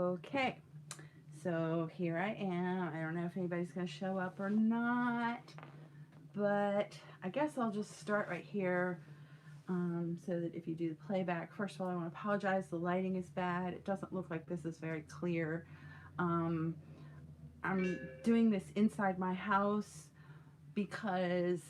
Okay, so here I am. I don't know if anybody's going to show up or not, but I guess I'll just start right here so that if you do the playback, first of all, I want to apologize. The lighting is bad. It doesn't look like this is very clear. Um, I'm doing this inside my house because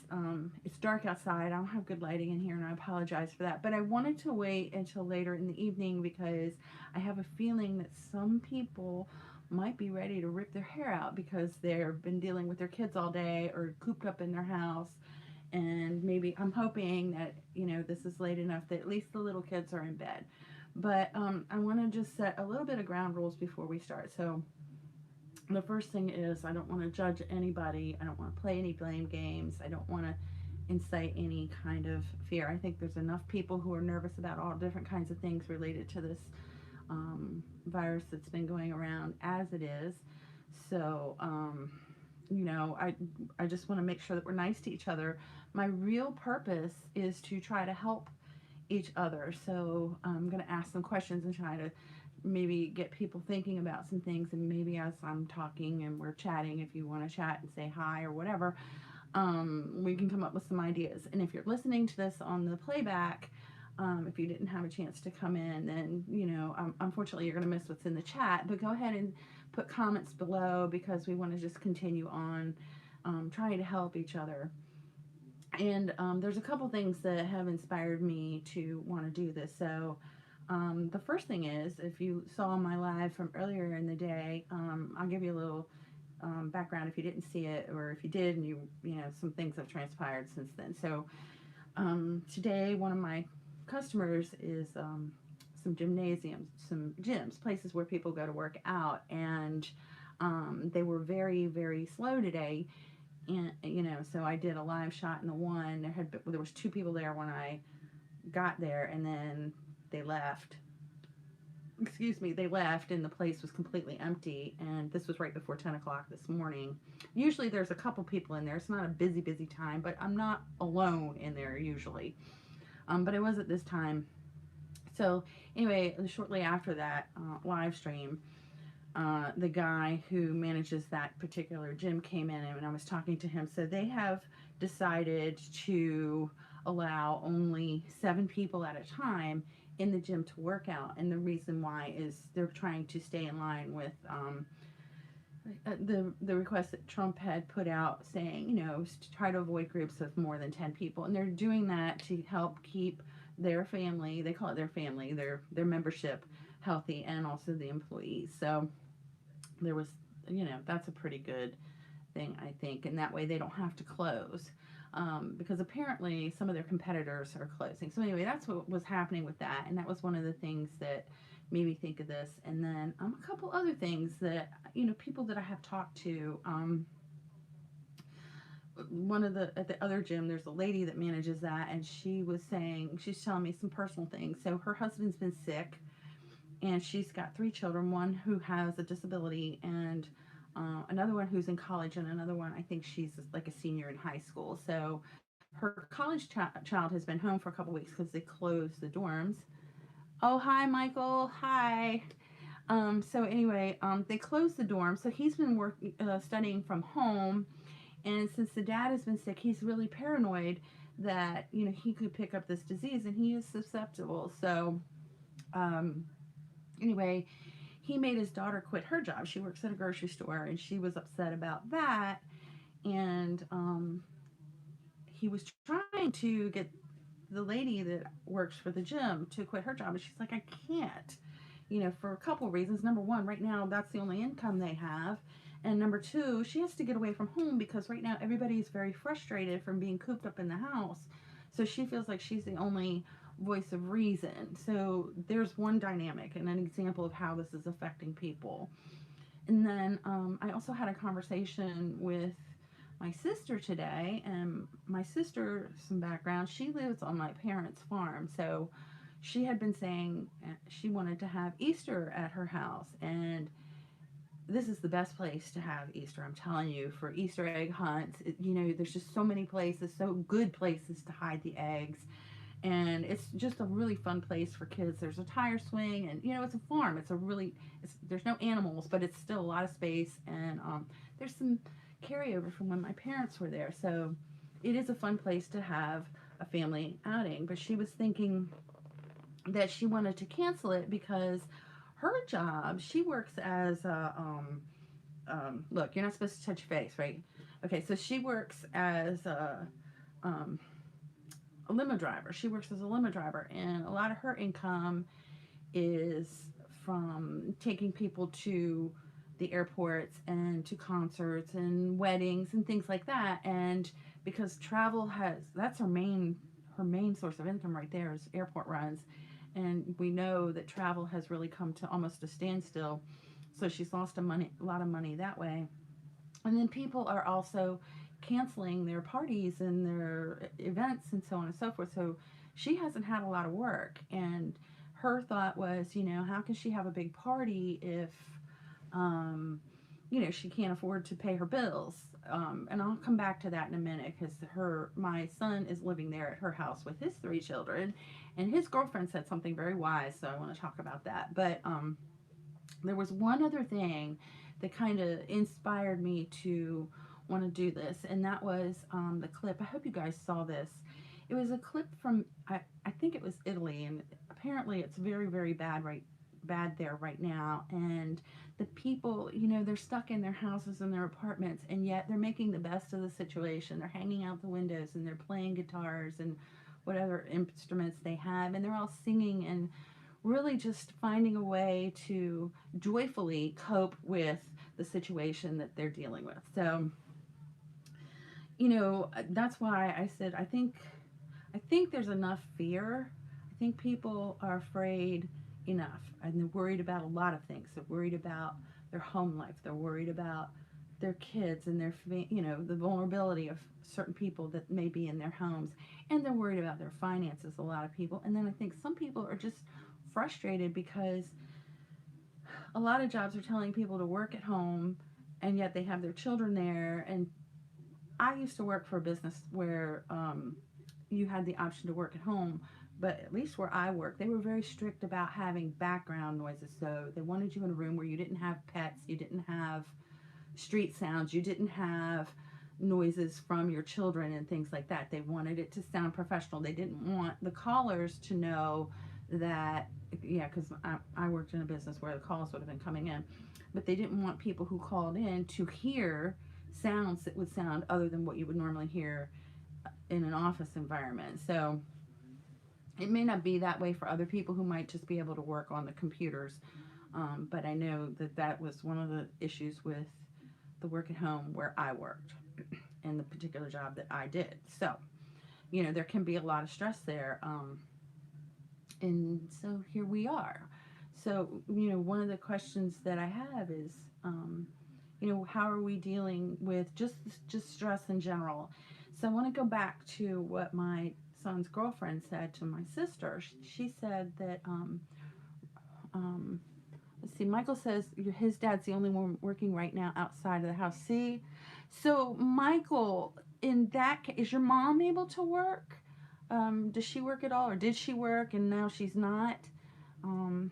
it's dark outside. I don't have good lighting in here, and I apologize for that. But I wanted to wait until later in the evening because I have a feeling that some people might be ready to rip their hair out because they've been dealing with their kids all day or cooped up in their house. And maybe I'm hoping that, this is late enough that at least the little kids are in bed. But I want to just set a little bit of ground rules before we start. So, the first thing is I don't want to judge anybody. I don't want to play any blame games. I don't want to incite any kind of fear. I think there's enough people who are nervous about all different kinds of things related to this virus that's been going around as it is. So, I just want to make sure that we're nice to each other. My real purpose is to try to help each other. So I'm going to ask some questions and try to maybe get people thinking about some things. And maybe as I'm talking and we're chatting, if you want to chat and say hi or whatever, we can come up with some ideas. And if you're listening to this on the playback, if you didn't have a chance to come in, then, unfortunately, you're going to miss what's in the chat. But go ahead and put comments below because we want to just continue on trying to help each other. And there's a couple things that have inspired me to want to do this. So, the first thing is, if you saw my live from earlier in the day, I'll give you a little background if you didn't see it, or if you did, and some things have transpired since then. So, today, one of my customers is some gymnasiums, some gyms, places where people go to work out, and they were very, very slow today. And so I did a live shot in the one. There was two people there when I got there, and then they left. Excuse me, they left, and the place was completely empty. And this was right before 10 o'clock this morning. Usually, there's a couple people in there. It's not a busy, busy time, but I'm not alone in there usually. But I was at this time. So anyway, shortly after that live stream, the guy who manages that particular gym came in and I was talking to him. So they have decided to allow only 7 people at a time in the gym to work out. And the reason why is they're trying to stay in line with the request that Trump had put out saying, to try to avoid groups of more than 10 people. And they're doing that to help keep their family, they call it their family, their membership healthy, and also the employees. So there was, that's a pretty good thing, I think. And that way they don't have to close. Because apparently some of their competitors are closing. So anyway, that's what was happening with that. And that was one of the things that made me think of this. And then a couple other things that, people that I have talked to, at the other gym, there's a lady that manages that, and she's telling me some personal things. So her husband's been sick, and she's got 3 children, one who has a disability, and another one who's in college, and another one, I think she's like a senior in high school. So her college child has been home for a couple weeks because they closed the dorms. Oh, hi, Michael. Hi. So anyway, they closed the dorm, so he's been studying from home, and since the dad has been sick, he's really paranoid that he could pick up this disease, and he is susceptible. So um, anyway, he made his daughter quit her job. She works at a grocery store, and she was upset about that. And he was trying to get the lady that works for the gym to quit her job, and she's like, I can't. For a couple of reasons. Number one, right now that's the only income they have. And number two, she has to get away from home because right now everybody is very frustrated from being cooped up in the house. So she feels like she's the only voice of reason. So there's one dynamic and an example of how this is affecting people. And then I also had a conversation with my sister today, and my sister, some background, she lives on my parents' farm. So she had been saying she wanted to have Easter at her house, and this is the best place to have Easter, I'm telling you, for Easter egg hunts. There's just so many places, so good places to hide the eggs. and it's just a really fun place for kids. There's a tire swing, and it's a farm. There's no animals, but it's still a lot of space, and there's some carryover from when my parents were there. So it is a fun place to have a family outing. But she was thinking that she wanted to cancel it because her job, she works as a look, you're not supposed to touch your face, right? Okay, so she works as um, a limo driver. She works as a limo driver, and a lot of her income is from taking people to the airports and to concerts and weddings and things like that. And because travel that's her main source of income right there is airport runs. And we know that travel has really come to almost a standstill. So she's lost a lot of money that way. And then people are also canceling their parties and their events and so on and so forth. So she hasn't had a lot of work. And her thought was, how can she have a big party if, um, she can't afford to pay her bills? And I'll come back to that in a minute because my son is living there at her house with his 3 children, and his girlfriend said something very wise. So I want to talk about that. But there was one other thing that kind of inspired me to want to do this, and that was the clip. I hope you guys saw this. It was a clip from I think it was Italy, and apparently it's very very bad there right now. And the people, they're stuck in their houses and their apartments, and yet they're making the best of the situation. They're hanging out the windows and they're playing guitars and whatever instruments they have, and they're all singing and really just finding a way to joyfully cope with the situation that they're dealing with. So, that's why I said I think there's enough fear. I think people are afraid enough, and they're worried about a lot of things. They're worried about their home life. They're worried about their kids and the vulnerability of certain people that may be in their homes, and they're worried about their finances. A lot of people, and then I think some people are just frustrated because a lot of jobs are telling people to work at home, and yet they have their children there. And I used to work for a business where you had the option to work at home, but at least where I work, they were very strict about having background noises. So they wanted you in a room where you didn't have pets, you didn't have street sounds, you didn't have noises from your children and things like that. They wanted it to sound professional. They didn't want the callers to know that, yeah, because I worked in a business where the calls would have been coming in, but they didn't want people who called in to hear sounds that would sound other than what you would normally hear in an office environment. So it may not be that way for other people who might just be able to work on the computers. But I know that was one of the issues with the work at home where I worked in the particular job that I did. So, there can be a lot of stress there. And so here we are. So, one of the questions that I have is, how are we dealing with just stress in general? So I want to go back to what my son's girlfriend said to my sister. She said that, let's see, Michael says his dad's the only one working right now outside of the house. See, so Michael, in that case, is your mom able to work? Does she work at all, or did she work and now she's not? Um,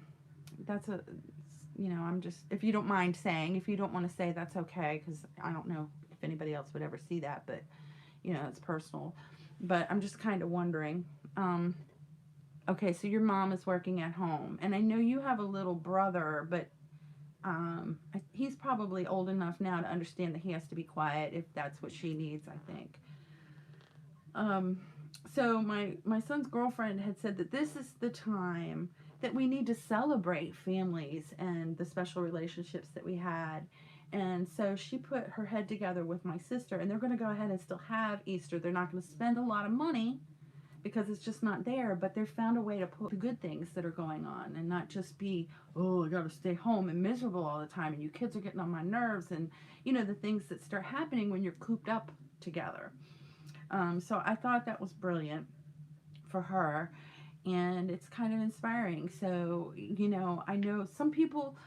that's I'm just, if you don't mind saying, if you don't want to say, that's okay, because I don't know if anybody else would ever see that, but it's personal. But I'm just kind of wondering. Okay, so your mom is working at home, and I know you have a little brother, but he's probably old enough now to understand that he has to be quiet if that's what she needs, I think. Um, so my son's girlfriend had said that this is the time that we need to celebrate families and the special relationships that we had. And so she put her head together with my sister, and they're going to go ahead and still have Easter. They're not going to spend a lot of money because it's just not there, but they've found a way to put the good things that are going on and not just be, oh, I got to stay home and miserable all the time, and you kids are getting on my nerves, and the things that start happening when you're cooped up together. So I thought that was brilliant for her, and it's kind of inspiring. So, I know some people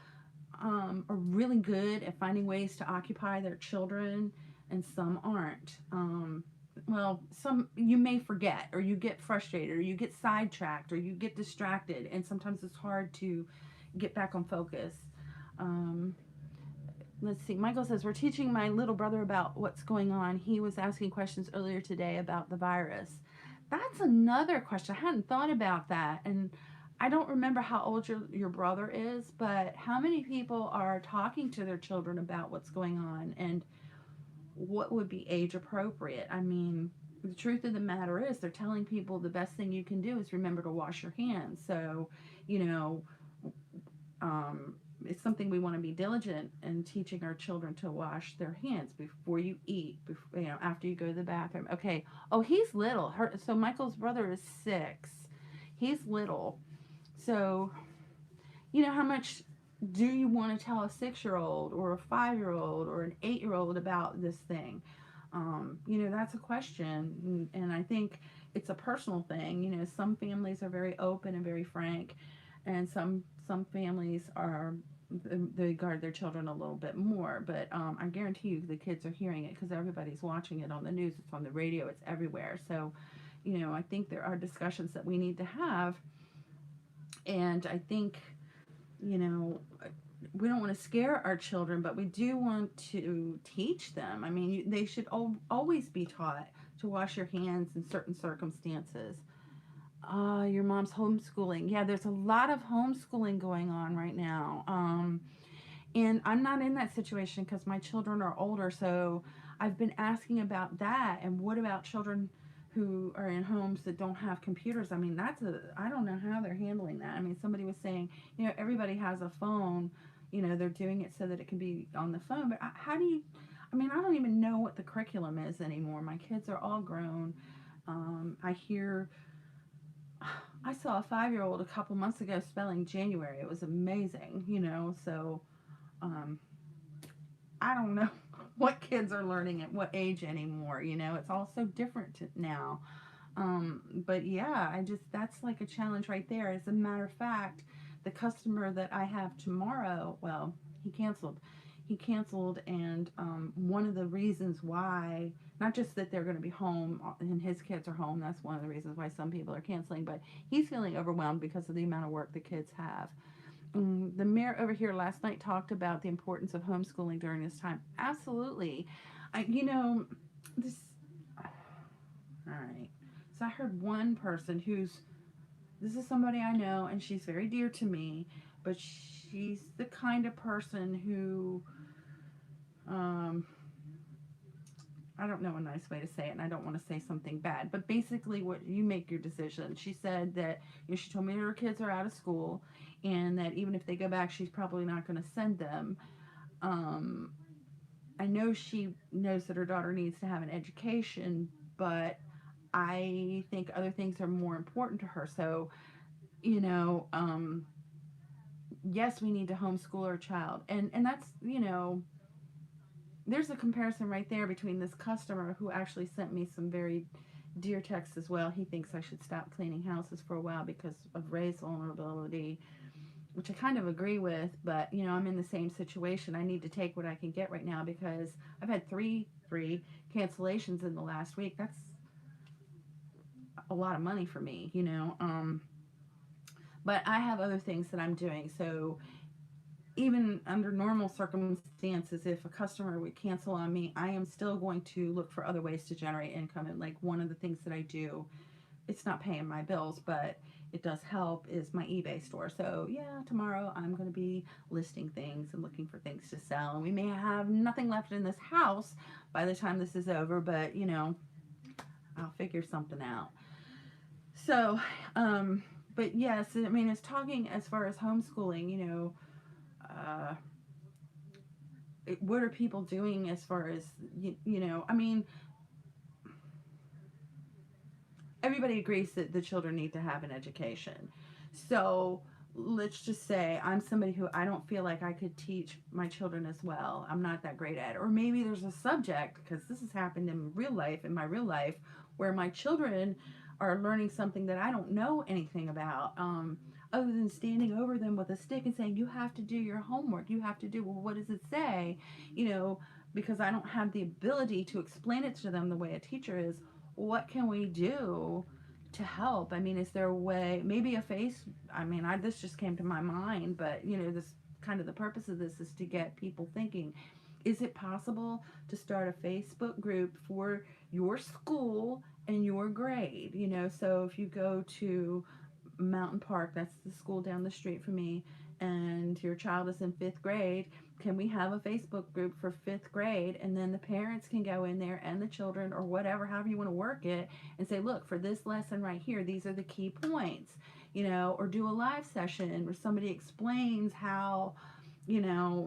are really good at finding ways to occupy their children, and some aren't. well, some you may forget, or you get frustrated, or you get sidetracked, or you get distracted, and sometimes it's hard to get back on focus. Um, let's see. Michael says, we're teaching my little brother about what's going on. He was asking questions earlier today about the virus. That's another question. I hadn't thought about that. And I don't remember how old your brother is, but how many people are talking to their children about what's going on and what would be age appropriate? I mean, the truth of the matter is, they're telling people the best thing you can do is remember to wash your hands. So, you know, it's something we want to be diligent in teaching our children to wash their hands before you eat, before, after you go to the bathroom. Okay. Oh, he's little. So Michael's brother is 6. He's little. So, how much do you want to tell a 6-year-old or a 5-year-old or an 8-year-old about this thing? That's a question. And I think it's a personal thing. Some families are very open and very frank, and some families are, they guard their children a little bit more. But I guarantee you the kids are hearing it because everybody's watching it on the news, it's on the radio, it's everywhere. So I think there are discussions that we need to have. And I think, you know we don't want to scare our children, but we do want to teach them. I mean, they should always be taught to wash your hands in certain circumstances. Your mom's homeschooling. Yeah, there's a lot of homeschooling going on right now. And I'm not in that situation because my children are older. So I've been asking about that. And what about children who are in homes that don't have computers? I mean, I don't know how they're handling that. I mean, somebody was saying, everybody has a phone. They're doing it so that it can be on the phone. But how do you, I mean, I don't even know what the curriculum is anymore. My kids are all grown. I saw a 5-year-old a couple months ago spelling January. It was amazing, so um, I don't know what kids are learning at what age anymore. It's all so different now. But yeah, that's like a challenge right there. As a matter of fact, the customer that I have tomorrow, well, he canceled. He canceled, and one of the reasons why, not just that they're going to be home and his kids are home, that's one of the reasons why some people are canceling, but he's feeling overwhelmed because of the amount of work the kids have. The mayor over here last night talked about the importance of homeschooling during this time. Absolutely. This. All right. So I heard one person this is somebody I know, and she's very dear to me, but she's the kind of person who, um, I don't know a nice way to say it, and I don't want to say something bad, but basically, what you make your decision. She said that, she told me her kids are out of school, and that even if they go back, she's probably not going to send them. Um, I know she knows that her daughter needs to have an education, but I think other things are more important to her. So, yes, we need to homeschool our child, and that's, there's a comparison right there between this customer who actually sent me some very dear texts as well. He thinks I should stop cleaning houses for a while because of Ray's vulnerability, which I kind of agree with, but I'm in the same situation. I need to take what I can get right now because I've had three cancellations in the last week. That's a lot of money for me. But I have other things that I'm doing. So even under normal circumstances, if a customer would cancel on me, I am still going to look for other ways to generate income. And like one of the things that I do, it's not paying my bills, but it does help, is my eBay store. So yeah, tomorrow I'm going to be listing things and looking for things to sell. And we may have nothing left in this house by the time this is over, but I'll figure something out. So, but yes, I mean, it's talking as far as homeschooling, uh, what are people doing as far as, I mean, everybody agrees that the children need to have an education. So let's just say I'm somebody who I don't feel like I could teach my children as well. I'm not that great at it. Or maybe there's a subject, because this has happened in my real life, where my children are learning something that I don't know anything about. Other than standing over them with a stick and saying, you have to do your homework. You have to do, well, what does it say? Because I don't have the ability to explain it to them the way a teacher is. what can we do to help? I mean, is there a way, maybe a face, I mean, this just came to my mind, but this kind of the purpose of this is to get people thinking. Is it possible to start a Facebook group for your school and your grade? So if you go to Mountain Park, that's the school down the street from me, and your child is in fifth grade, can we have a Facebook group for fifth grade? And then the parents can go in there and the children, or whatever, however you want to work it, and say, look, for this lesson right here, these are the key points, or do a live session where somebody explains how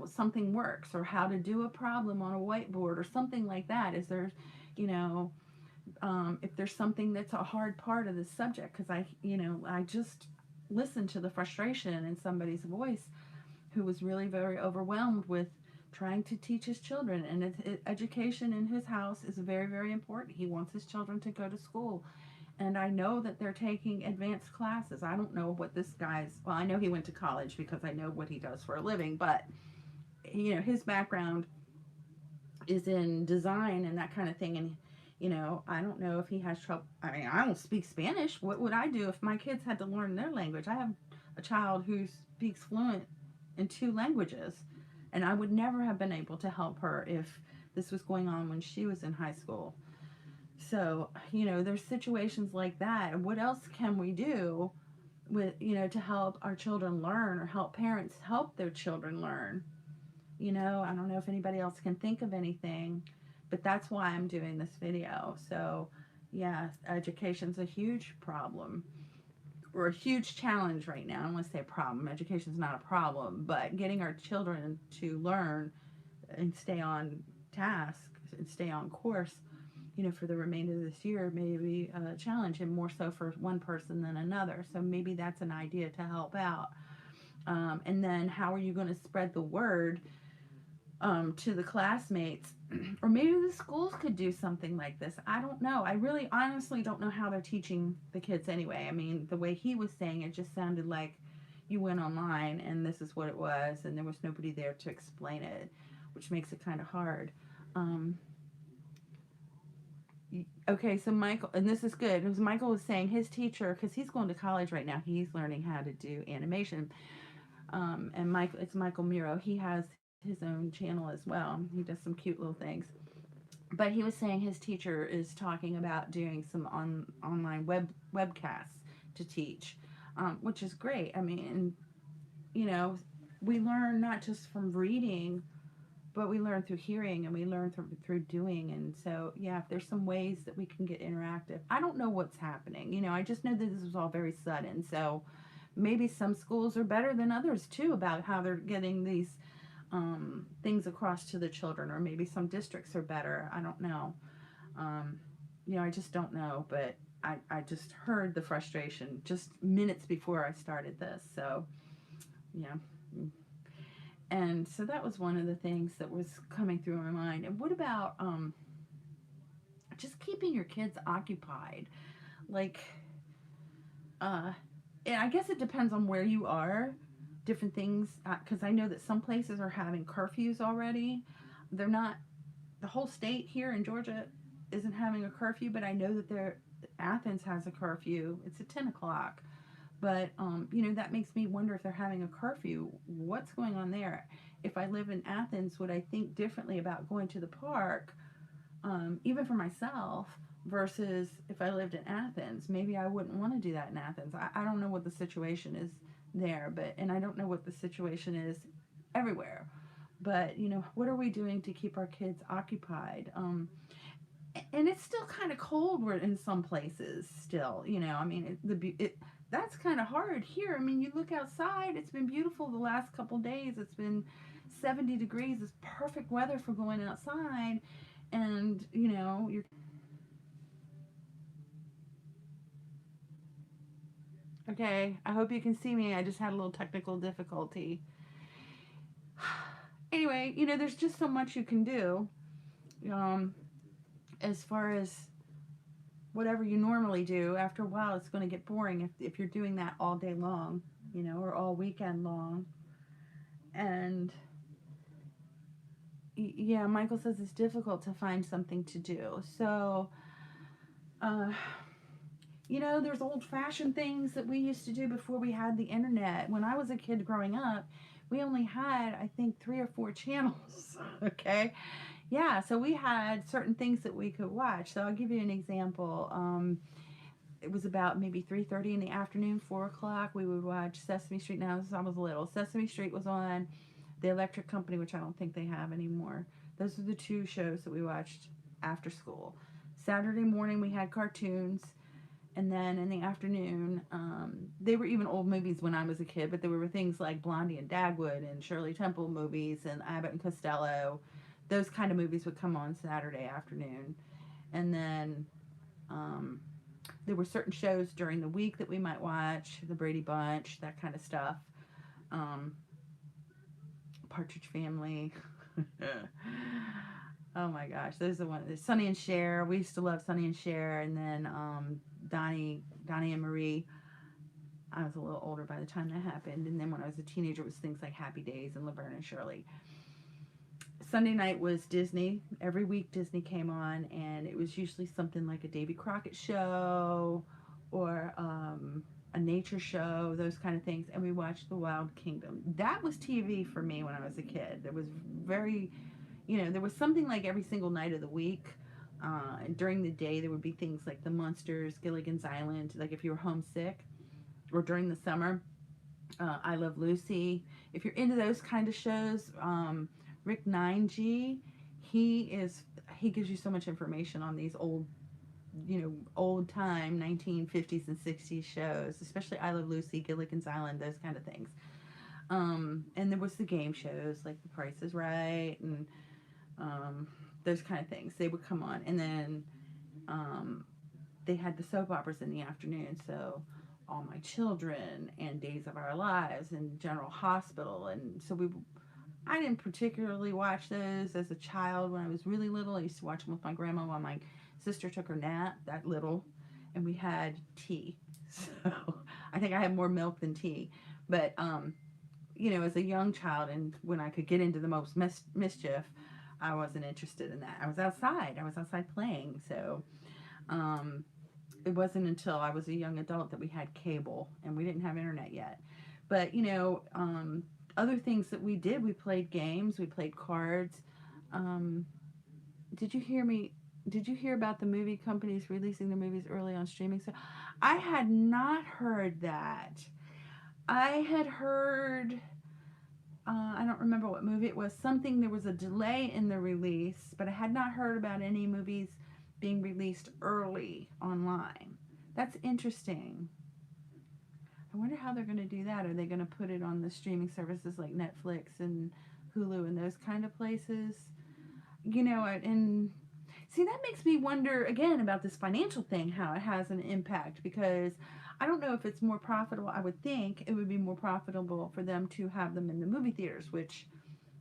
something works, or how to do a problem on a whiteboard, or something like that. Is there, you know if there's something that's a hard part of the subject, because I just listened to the frustration in somebody's voice who was really very overwhelmed with trying to teach his children, and education in his house is very, very important. He wants his children to go to school, and I know that they're taking advanced classes. I don't know what this guy's, well, I know he went to college because I know what he does for a living, but his background is in design and that kind of thing. And I don't know if he has trouble. I mean, I don't speak Spanish. What would I do if my kids had to learn their language? I have a child who speaks fluent in two languages, and I would never have been able to help her if this was going on when she was in high school. So there's situations like that. And what else can we do with to help our children learn, or help parents help their children learn? I don't know if anybody else can think of anything, but that's why I'm doing this video. So, yeah, education's a huge problem, or a huge challenge right now. I don't want to say a problem. Education's not a problem, but getting our children to learn and stay on task and stay on course, for the remainder of this year may be a challenge, and more so for one person than another. So maybe that's an idea to help out. And then how are you going to spread the word to the classmates? Or maybe the schools could do something like this. I don't know. I really honestly don't know how they're teaching the kids anyway. I mean, the way he was saying it just sounded like you went online and this is what it was, and there was nobody there to explain it, which makes it kind of hard. Um, okay, so Michael, and this is good, because Michael was saying his teacher, because he's going to college right now, he's learning how to do animation. And it's Michael Muro. He has his own channel as well. He does some cute little things. But he was saying his teacher is talking about doing some online webcasts to teach, which is great. I mean, you know, we learn not just from reading, but we learn through hearing, and we learn through doing. And so, yeah, if there's some ways that we can get interactive. I don't know what's happening. I just know that this was all very sudden. So maybe some schools are better than others too about how they're getting these things across to the children, or maybe some districts are better. I don't know. Um, I just don't know, but I just heard the frustration just minutes before I started this. So, yeah. And so that was one of the things that was coming through my mind. And what about just keeping your kids occupied? Like, and I guess it depends on where you are. Different things, because I know that some places are having curfews already. They're not, the whole state here in Georgia isn't having a curfew, but I know that Athens has a curfew. It's at 10 o'clock. But, that makes me wonder if they're having a curfew. What's going on there? If I live in Athens, would I think differently about going to the park, even for myself, versus if I lived in Athens? Maybe I wouldn't want to do that in Athens. I don't know what the situation is there, and I don't know what the situation is everywhere. But, what are we doing to keep our kids occupied? And it's still kind of cold in some places still, I mean, that's kind of hard here. I mean, you look outside, it's been beautiful the last couple days. It's been 70 degrees. It's perfect weather for going outside. And, you're okay. I hope you can see me. I just had a little technical difficulty. Anyway, there's just so much you can do. As far as whatever you normally do, after a while it's going to get boring if you're doing that all day long, or all weekend long. And yeah, Michael says it's difficult to find something to do. So Uh, there's old-fashioned things that we used to do before we had the internet. When I was a kid growing up, we only had, I think, 3 or 4 channels. Okay, yeah, so we had certain things that we could watch. So I'll give you an example. It was about maybe 3:30 in the afternoon, 4 o'clock. We would watch Sesame Street. Now, since I was little, Sesame Street was on. The Electric Company, which I don't think they have anymore. Those are the two shows that we watched after school. Saturday morning we had cartoons, and then in the afternoon, they were even old movies when I was a kid, but there were things like Blondie and Dagwood and Shirley Temple movies and Abbott and Costello. Those kind of movies would come on Saturday afternoon. And then um, there were certain shows during the week that we might watch, The Brady Bunch, that kind of stuff. Um, Partridge Family. Oh my gosh, those are one. Sonny and Cher. We used to love Sonny and Cher, and then Donnie and Marie. I was a little older by the time that happened, and then when I was a teenager, it was things like Happy Days and Laverne and Shirley. Sunday night was Disney. Every week Disney came on, and it was usually something like a Davy Crockett show or a nature show, those kind of things. And we watched The Wild Kingdom. That was TV for me when I was a kid. There was very, there was something like every single night of the week. And during the day, there would be things like The Munsters, Gilligan's Island, like if you were homesick, or during the summer, I Love Lucy. If you're into those kind of shows, Rick 9G, he is he gives you so much information on these old time 1950s and 60s shows, especially I Love Lucy, Gilligan's Island, those kind of things. And there was the game shows like The Price is Right and those kind of things. They would come on, and then they had the soap operas in the afternoon. So All My Children and Days of Our Lives and General Hospital, and so I didn't particularly watch those as a child. When I was really little, I used to watch them with my grandma while my sister took her nap, that little, and we had tea. So I think I had more milk than tea. But, as a young child, and when I could get into the most mischief, I wasn't interested in that. I was outside playing. So it wasn't until I was a young adult that we had cable, and we didn't have internet yet. But, other things that we did, we played games, we played cards. Um, did you hear me? Did you hear about the movie companies releasing their movies early on streaming? So I had not heard that. I had heard, I don't remember what movie it was, something, there was a delay in the release, but I had not heard about any movies being released early online. That's interesting. I wonder how they're going to do that. Are they going to put it on the streaming services like Netflix and Hulu and those kind of places? And see, that makes me wonder again about this financial thing, how it has an impact, because I don't know if it's more profitable. I would think it would be more profitable for them to have them in the movie theaters, which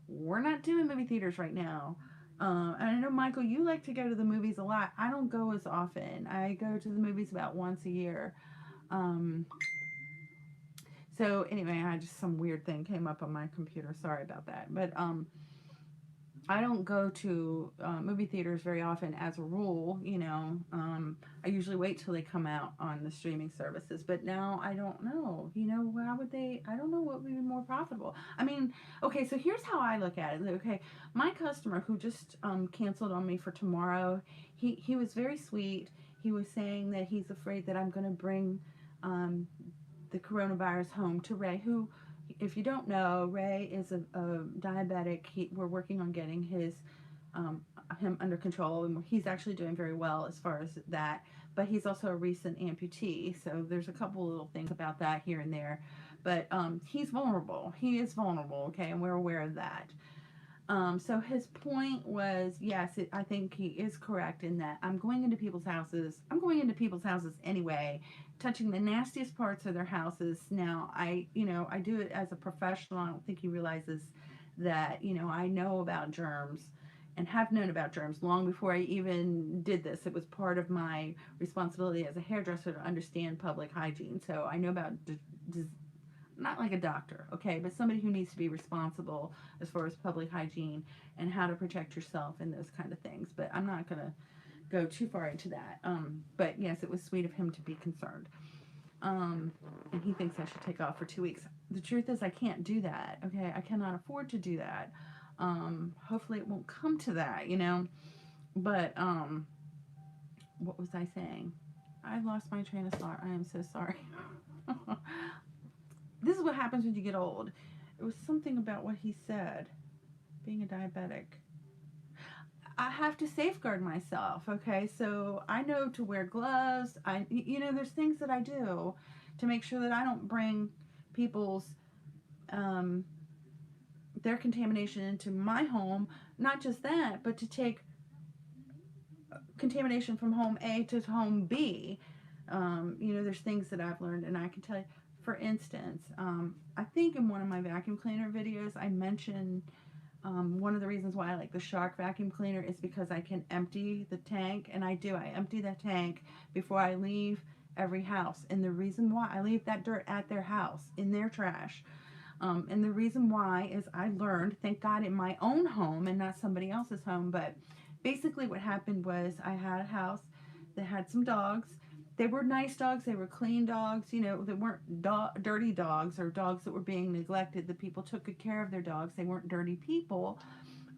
we're not doing movie theaters right now. And I know, Michael, you like to go to the movies a lot. I don't go as often. I go to the movies about once a year. Um, so anyway, I just some weird thing came up on my computer. Sorry about that. But I don't go to movie theaters very often as a rule. I usually wait till they come out on the streaming services. But now I don't know. How would they? I don't know what would be more profitable. I mean, okay, so here's how I look at it. Okay, my customer who just canceled on me for tomorrow, he was very sweet. He was saying that he's afraid that I'm going to bring the coronavirus home to Ray, who, if you don't know, Ray is a diabetic. We're working on getting um, him under control, and he's actually doing very well as far as that. But he's also a recent amputee, so there's a couple little things about that here and there. But he's vulnerable. He is vulnerable, okay, and we're aware of that. So his point was, yes, I think he is correct in that I'm going into people's houses. I'm going into people's houses anyway, touching the nastiest parts of their houses. Now, I do it as a professional. I don't think he realizes that, I know about germs and have known about germs long before I even did this. It was part of my responsibility as a hairdresser to understand public hygiene. So I know about not like a doctor, okay, but somebody who needs to be responsible as far as public hygiene and how to protect yourself and those kind of things. But I'm not going to go too far into that. But yes, it was sweet of him to be concerned. And he thinks I should take off for 2 weeks. The truth is, I can't do that. Okay, I cannot afford to do that. Hopefully, it won't come to that, you know. But what was I saying? I lost my train of thought. I am so sorry. This is what happens when you get old. It was something about what he said, being a diabetic. I have to safeguard myself, okay? So I know to wear gloves. There's things that I do to make sure that I don't bring people's um, their contamination into my home. Not just that, but to take contamination from home A to home B. There's things that I've learned, and I can tell you. For instance, I think in one of my vacuum cleaner videos, I mentioned one of the reasons why I like the Shark vacuum cleaner is because I can empty the tank, and I do. I empty that tank before I leave every house. And the reason why I leave that dirt at their house, in their trash. And the reason why is I learned, thank God, in my own home and not somebody else's home. But basically what happened was I had a house that had some dogs. They were nice dogs. They were clean dogs. They weren't dirty dogs or dogs that were being neglected. The people took good care of their dogs. They weren't dirty people.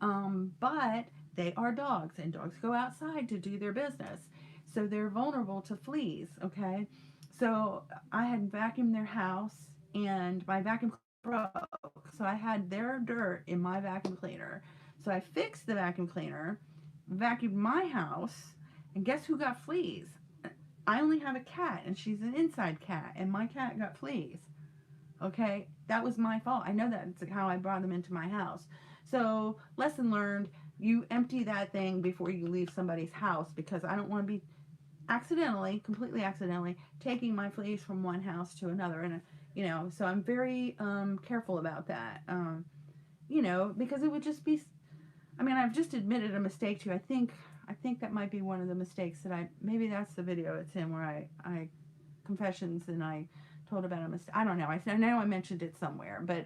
But they are dogs, and dogs go outside to do their business. So they're vulnerable to fleas, okay? So I had vacuumed their house, and my vacuum broke. So I had their dirt in my vacuum cleaner. So I fixed the vacuum cleaner, vacuumed my house, and guess who got fleas? I only have a cat, and she's an inside cat, and my cat got fleas. Okay? That was my fault. I know that's how I brought them into my house. So, lesson learned, you empty that thing before you leave somebody's house, because I don't want to be completely accidentally, taking my fleas from one house to another. And, so I'm very careful about that. Because it would just be, I've just admitted a mistake to you. I think that might be one of the mistakes that maybe that's the video it's in where I confessions, and I told about a mistake. I don't know. I know I mentioned it somewhere, but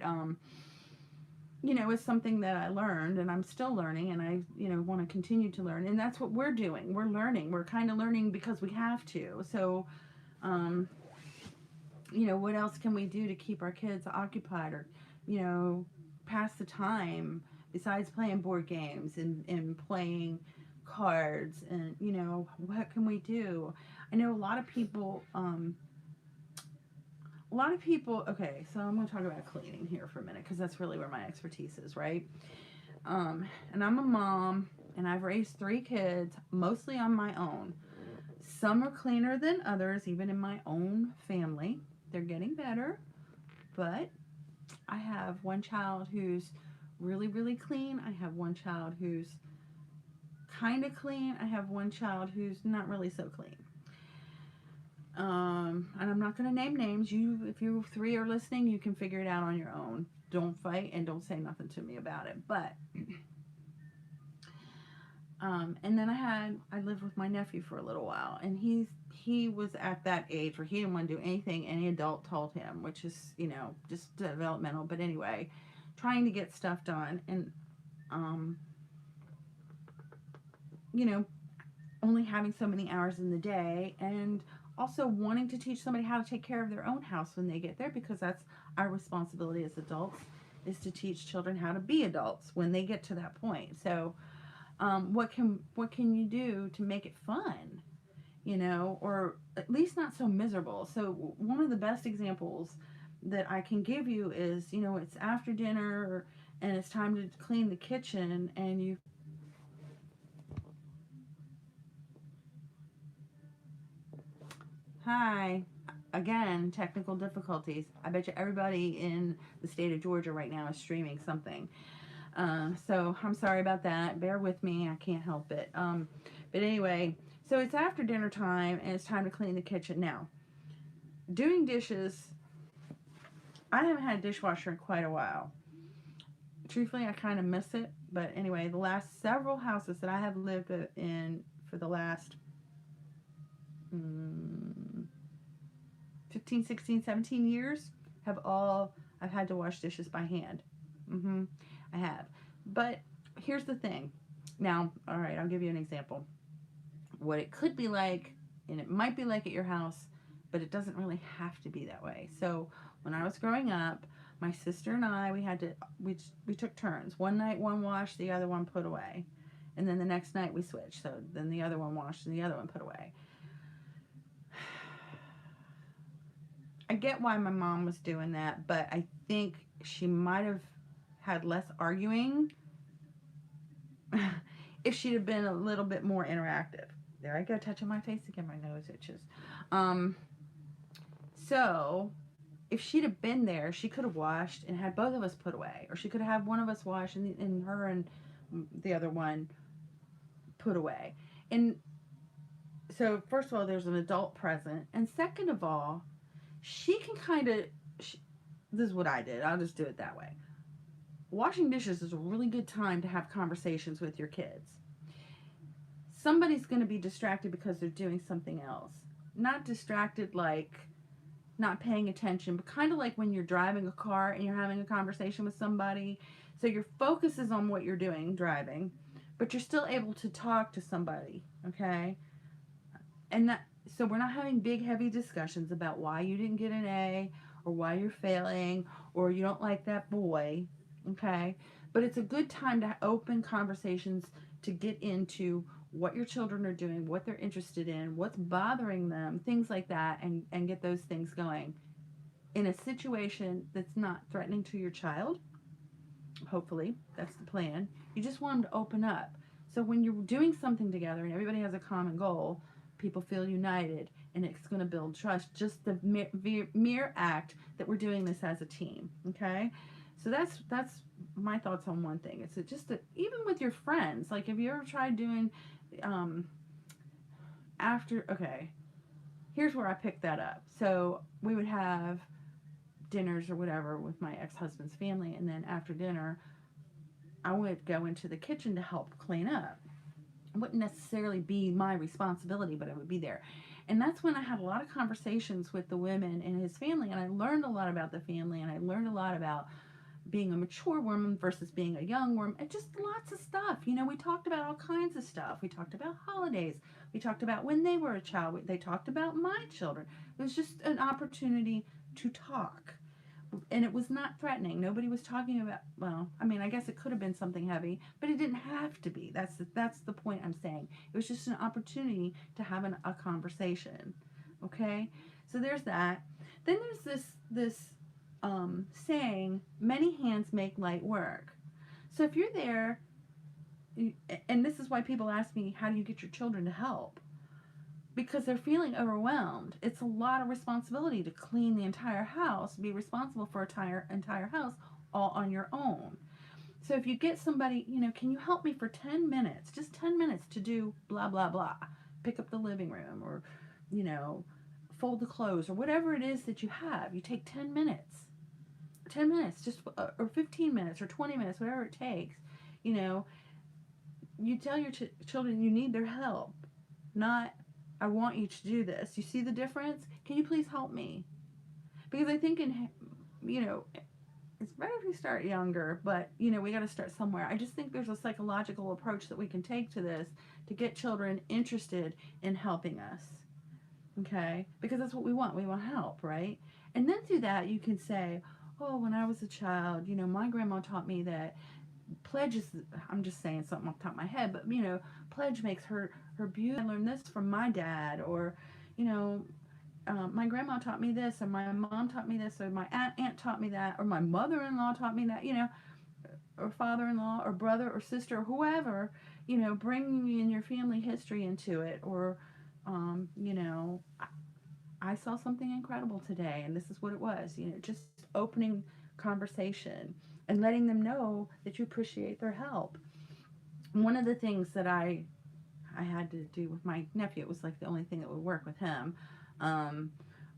it's something that I learned, and I'm still learning, and I want to continue to learn, and that's what we're doing. We're learning. We're kind of learning because we have to. So, what else can we do to keep our kids occupied, or pass the time besides playing board games and playing cards, and what can we do? I know a lot of people okay, so I'm going to talk about cleaning here for a minute, because that's really where my expertise is, right? And I'm a mom, and I've raised 3 kids mostly on my own. Some are cleaner than others, even in my own family. They're getting better, but I have one child who's really, really clean. I have one child who's kind of clean. I have one child who's not really so clean. And I'm not going to name names. If you 3 are listening, you can figure it out on your own. Don't fight, and don't say nothing to me about it. But, and then I lived with my nephew for a little while, and he was at that age where he didn't want to do anything any adult told him, which is, just developmental. But anyway, trying to get stuff done, and, only having so many hours in the day, and also wanting to teach somebody how to take care of their own house when they get there, because that's our responsibility as adults, is to teach children how to be adults when they get to that point. So what can you do to make it fun, or at least not so miserable? So one of the best examples that I can give you is, it's after dinner, and it's time to clean the kitchen, and you Hi. Again, technical difficulties. I bet you everybody in the state of Georgia right now is streaming something. So I'm sorry about that. Bear with me. I can't help it. But anyway, so it's after dinner time, and it's time to clean the kitchen. Now, doing dishes, I haven't had a dishwasher in quite a while. Truthfully, I kind of miss it. But anyway, the last several houses that I have lived in for the last 15, 16, 17 years I've had to wash dishes by hand. I have. But here's the thing. Now, all right, I'll give you an example. what it could be like, and it might be like at your house, but it doesn't really have to be that way. So when I was growing up, my sister and I, we took turns. One night one washed, the other one put away. And then the next night we switched. So then the other one washed and the other one put away. I get why my mom was doing that, but I think she might have had less arguing if she'd have been a little bit more interactive. There I go, touching my face again. My nose itches. Um, so if she'd have been there, she could have washed and had both of us put away, or she could have had one of us wash and her and the other one put away. And so, first of all, there's an adult present, and second of all, she can kind of. This is what I did. I'll just do it that way. Washing dishes is a really good time to have conversations with your kids. Somebody's going to be distracted because they're doing something else. Not distracted like not paying attention, but kind of like when you're driving a car and you're having a conversation with somebody. So your focus is on what you're doing, driving, but you're still able to talk to somebody, okay? And that, so we're not having big, heavy discussions about why you didn't get an A or why you're failing or you don't like that boy, okay? But it's a good time to open conversations to get into what your children are doing, what they're interested in, what's bothering them, things like that, and get those things going in a situation that's not threatening to your child. Hopefully, that's the plan. You just want them to open up. So when you're doing something together and everybody has a common goal, people feel united and it's going to build trust. Just the mere act that we're doing this as a team, okay? So that's my thoughts on one thing. It's just that even with your friends, like, have you ever tried doing um, okay, here's where I picked that up. So we would have dinners or whatever with my ex-husband's family, and then after dinner, I would go into the kitchen to help clean up. It wouldn't necessarily be my responsibility, but I would be there. And that's when I had a lot of conversations with the women in his family, and I learned a lot about the family, and I learned a lot about being a mature woman versus being a young woman, and just lots of stuff. You know, we talked about all kinds of stuff. We talked about holidays. We talked about when they were a child. They talked about my children. It was just an opportunity to talk. And it was not threatening. Nobody was talking about, well, I mean, I guess it could have been something heavy, but it didn't have to be. That's the point I'm saying. It was just an opportunity to have a conversation. Okay? So there's that. Then there's this saying, many hands make light work. So if you're there, and this is why people ask me, how do you get your children to help? Because they're feeling overwhelmed. It's a lot of responsibility to clean the entire house, be responsible for entire house all on your own. So if you get somebody, you know, can you help me for 10 minutes, just 10 minutes to do blah, blah, blah, pick up the living room or, you know, fold the clothes or whatever it is that you have. You take 10 minutes, 10 minutes, just, or 15 minutes or 20 minutes, whatever it takes, you know, you tell your children you need their help, not, I want you to do this. You see the difference? Can you please help me? Because I think you know, it's better if we start younger, but, you know, we got to start somewhere. I just think there's a psychological approach that we can take to this to get children interested in helping us. Okay? Because that's what we want. We want help, right? And then through that, you can say, oh, when I was a child, you know, my grandma taught me that pledge is, I'm just saying something off the top of my head, but, you know, pledge makes her beautiful. I learned this from my dad, or, you know, my grandma taught me this, or my mom taught me this, or my aunt taught me that, or my mother-in-law taught me that, you know, or father-in-law, or brother, or sister, or whoever, you know, bringing in your family history into it, or, you know, I saw something incredible today, and this is what it was, you know, just opening conversation and letting them know that you appreciate their help. One of the things that I had to do with my nephew, it was like the only thing that would work with him,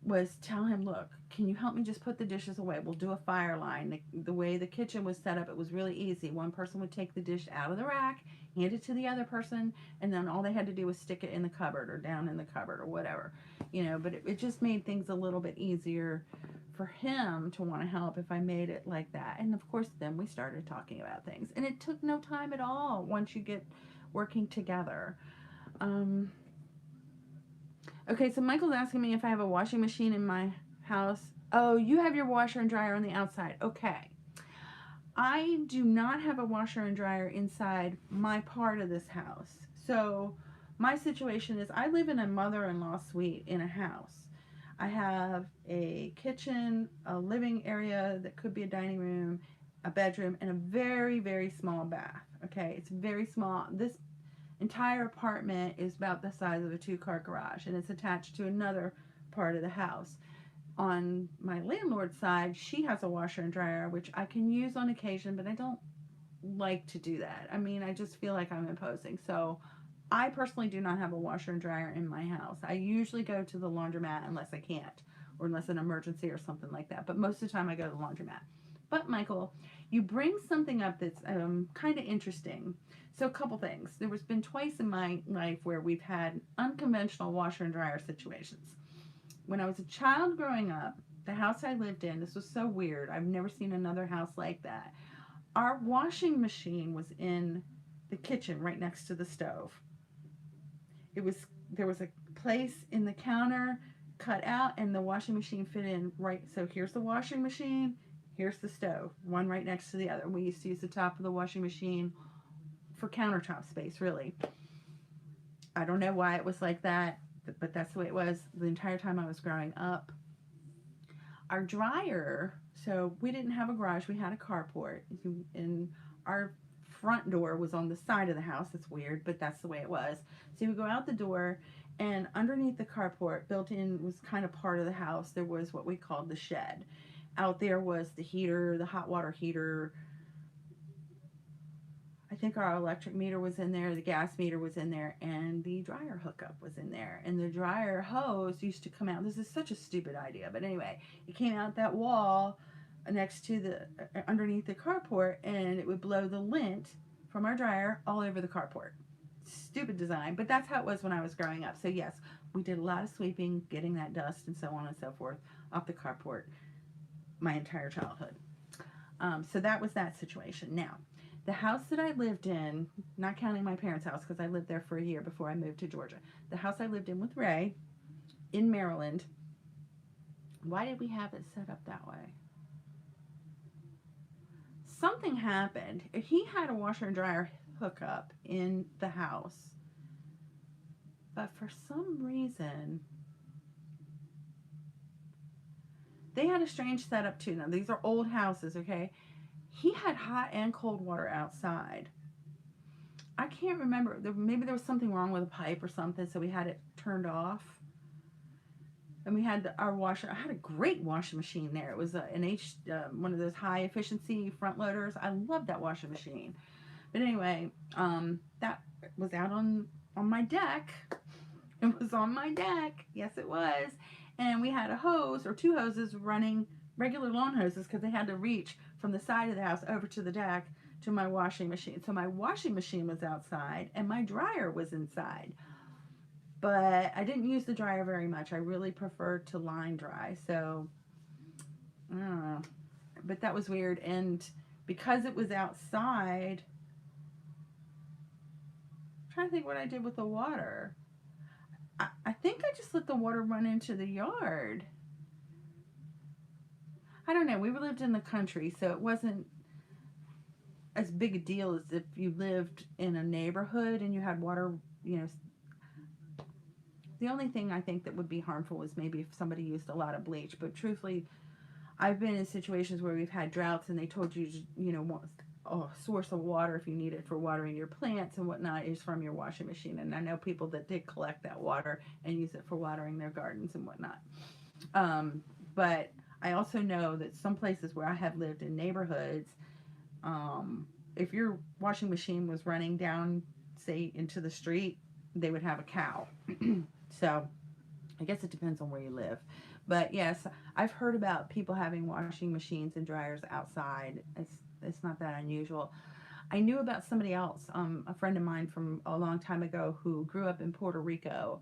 was tell him, look, can you help me just put the dishes away? We'll do a fire line. The way the kitchen was set up, it was really easy. One person would take the dish out of the rack, hand it to the other person, and then all they had to do was stick it in the cupboard or down in the cupboard or whatever. You know, but it just made things a little bit easier for him to want to help if I made it like that. And of course, then we started talking about things. And it took no time at all once you get working together. Okay, so Michael's asking me if I have a washing machine in my house. Oh, you have your washer and dryer on the outside. Okay. I do not have a washer and dryer inside my part of this house. So my situation is I live in a mother-in-law suite in a house. I have a kitchen, a living area that could be a dining room, a bedroom, and a very, very small bath. Okay, it's very small. This entire apartment is about the size of a two-car garage, and it's attached to another part of the house. On my landlord's side, she has a washer and dryer, which I can use on occasion, but I don't like to do that. I mean, I just feel like I'm imposing. So I personally do not have a washer and dryer in my house. I usually go to the laundromat unless I can't, or unless an emergency or something like that. But most of the time I go to the laundromat. But Michael, you bring something up that's kind of interesting. So a couple things. There was been twice in my life where we've had unconventional washer and dryer situations. When I was a child growing up, the house I lived in, this was so weird. I've never seen another house like that. Our washing machine was in the kitchen right next to the stove. It was There was a place in the counter cut out and the washing machine fit in right. So here's the washing machine, here's the stove, one right next to the other. We used to use the top of the washing machine for countertop space, really. I don't know why it was like that, but that's the way it was the entire time I was growing up. Our dryer, so we didn't have a garage, we had a carport, and our front door was on the side of the house. It's weird, but that's the way it was. So you would go out the door, and underneath the carport, built in, was kind of part of the house, there was what we called the shed. Out there was the heater, the hot water heater. I think our electric meter was in there, the gas meter was in there, and the dryer hookup was in there. And the dryer hose used to come out. This is such a stupid idea, but anyway, it came out that wall next to the underneath the carport, and it would blow the lint from our dryer all over the carport. Stupid design, but that's how it was when I was growing up. So yes, we did a lot of sweeping, getting that dust and so on and so forth off the carport my entire childhood. So that was that situation. Now, the house that I lived in, not counting my parents' house because I lived there for a year before I moved to Georgia, the house I lived in with Ray in Maryland, why did we have it set up that way? Something happened. He had a washer and dryer hookup in the house, but for some reason, they had a strange setup too. Now, these are old houses, okay? He had hot and cold water outside. I can't remember. Maybe there was something wrong with a pipe or something, so we had it turned off. And we had our washer. I had a great washing machine there. It was one of those high efficiency front loaders. I loved that washing machine. But anyway, that was out on my deck. It was on my deck. Yes, it was. And we had a hose or two hoses running, regular lawn hoses, because they had to reach from the side of the house over to the deck to my washing machine. So my washing machine was outside and my dryer was inside. But I didn't use the dryer very much. I really preferred to line dry. So, I don't know. But that was weird. And because it was outside, I'm trying to think what I did with the water. I think I just let the water run into the yard. I don't know. We lived in the country, so it wasn't as big a deal as if you lived in a neighborhood and you had water, you know. The only thing I think that would be harmful was maybe if somebody used a lot of bleach. But truthfully, I've been in situations where we've had droughts and they told you, a source of water if you need it for watering your plants and whatnot is from your washing machine. And I know people that did collect that water and use it for watering their gardens and whatnot. But I also know that some places where I have lived in neighborhoods, if your washing machine was running down, say, into the street, they would have a cow. So I guess it depends on where you live. But yes, I've heard about people having washing machines and dryers outside. It's not that unusual. I knew about somebody else, a friend of mine from a long time ago who grew up in Puerto Rico,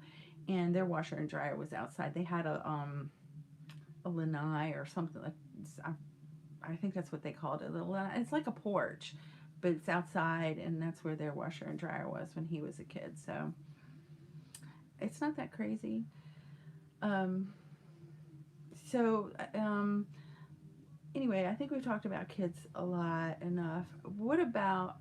and their washer and dryer was outside. They had a lanai or something like. I think that's what they called it. It's like a porch, but it's outside, and that's where their washer and dryer was when he was a kid. So it's not that crazy. Um, so, anyway, I think we've talked about kids a lot enough. What about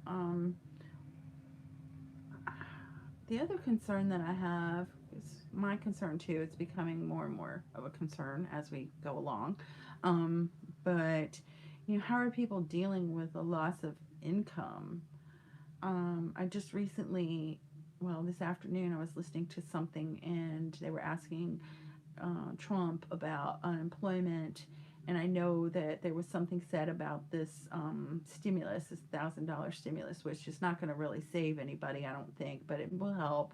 the other concern that I have is my concern too. It's becoming more and more of a concern as we go along. Um, but, how are people dealing with a loss of income? I just recently, well, this afternoon, I was listening to something and they were asking Trump about unemployment. And I know that there was something said about this stimulus, this $1,000 stimulus, which is not going to really save anybody, I don't think, but it will help.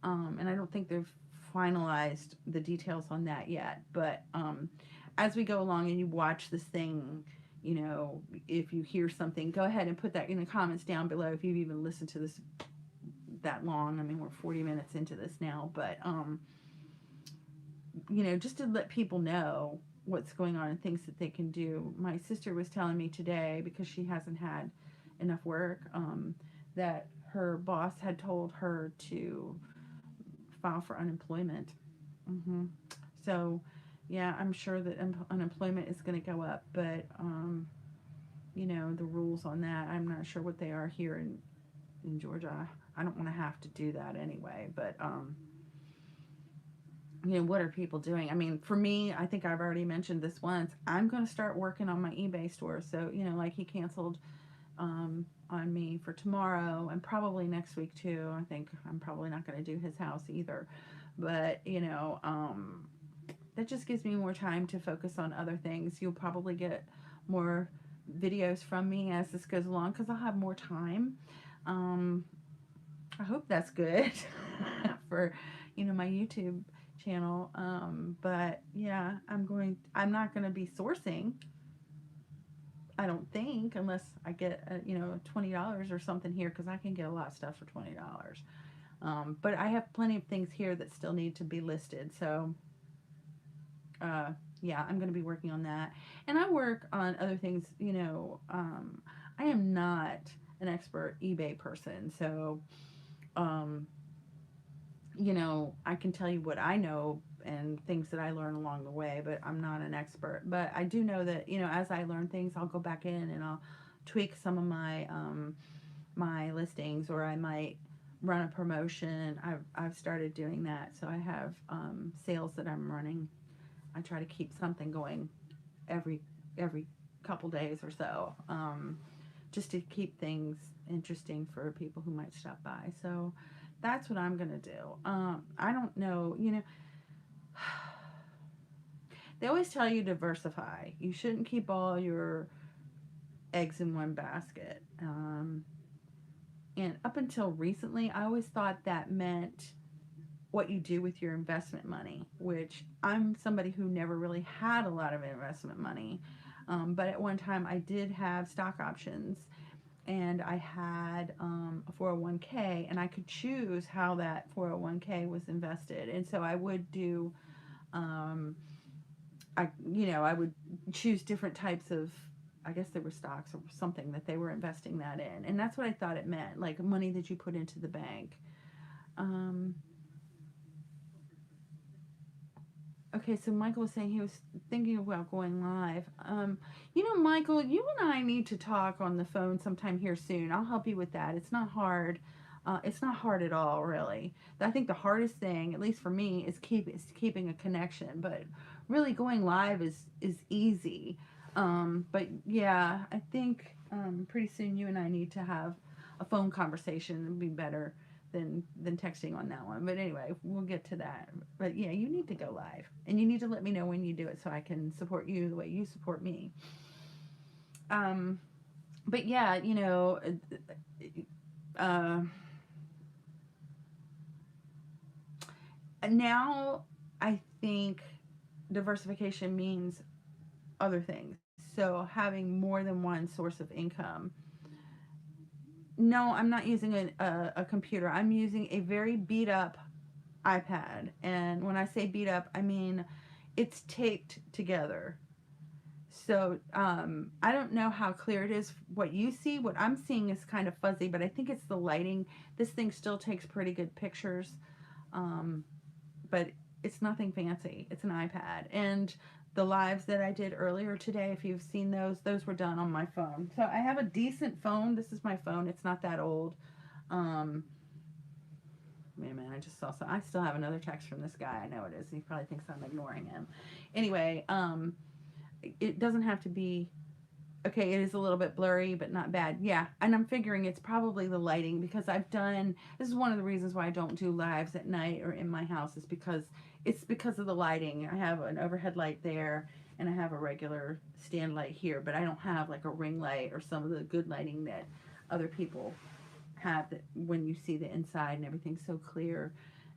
And I don't think they've finalized the details on that yet. But as we go along and you watch this thing, if you hear something, go ahead and put that in the comments down below if you've even listened to this that long. I mean, we're 40 minutes into this now, but just to let people know what's going on and things that they can do. My sister was telling me today, because she hasn't had enough work, that her boss had told her to file for unemployment. hmm So, yeah, I'm sure that unemployment is going to go up, but the rules on that, I'm not sure what they are here in Georgia. I don't want to have to do that anyway, but what are people doing? I mean, for me, I think I've already mentioned this once. I'm going to start working on my eBay store. So, like he canceled on me for tomorrow and probably next week too. I think I'm probably not going to do his house either. But, that just gives me more time to focus on other things. You'll probably get more videos from me as this goes along because I'll have more time. Um, I hope that's good for, my YouTube channel. But yeah, I'm not going to be sourcing, I don't think, unless I get, $20 or something here, because I can get a lot of stuff for $20. But I have plenty of things here that still need to be listed. So, yeah, I'm going to be working on that. And I work on other things, I am not an expert eBay person. So, um, I can tell you what I know and things that I learn along the way, but I'm not an expert. But I do know that, as I learn things, I'll go back in and I'll tweak some of my listings, or I might run a promotion. I've started doing that. So I have sales that I'm running. I try to keep something going every every couple days or so, just to keep things interesting for people who might stop by. So that's what I'm gonna do. I don't know. They always tell you diversify. You shouldn't keep all your eggs in one basket. And up until recently, I always thought that meant what you do with your investment money, which I'm somebody who never really had a lot of investment money. But at one time, I did have stock options, and I had a 401k, and I could choose how that 401k was invested. And so I would do, I would choose different types of, I guess there were stocks or something that they were investing that in. And that's what I thought it meant, like money that you put into the bank. Um, Okay, so Michael was saying he was thinking about going live. Michael, you and I need to talk on the phone sometime here soon. I'll help you with that. It's not hard. It's not hard at all, really. I think the hardest thing, at least for me, is keeping a connection. But really, going live is easy. But yeah, I think pretty soon you and I need to have a phone conversation. It'd be better than texting on that one. But anyway, we'll get to that. But yeah, you need to go live, and you need to let me know when you do it so I can support you the way you support me. Um, but yeah, uh, now I think diversification means other things. So having more than one source of income. No, I'm not using a computer. I'm using a very beat up iPad. And when I say beat up, I mean it's taped together. So I don't know how clear it is what you see. What I'm seeing is kind of fuzzy, but I think it's the lighting. This thing still takes pretty good pictures, um, but It's nothing fancy. It's an iPad. And the lives that I did earlier today, if you've seen those were done on my phone. So I have a decent phone. This is my phone. It's not that old. Um, Wait a minute, I just saw some. I still have another text from this guy. I know it is. He probably thinks I'm ignoring him. Anyway, it doesn't have to be. Okay, it is a little bit blurry, but not bad. Yeah, and I'm figuring it's probably the lighting because I've done. This is one of the reasons why I don't do lives at night or in my house is because it's because of the lighting. I have an overhead light there, and I have a regular stand light here, but I don't have like a ring light or some of the good lighting that other people have that when you see the inside and everything's so clear.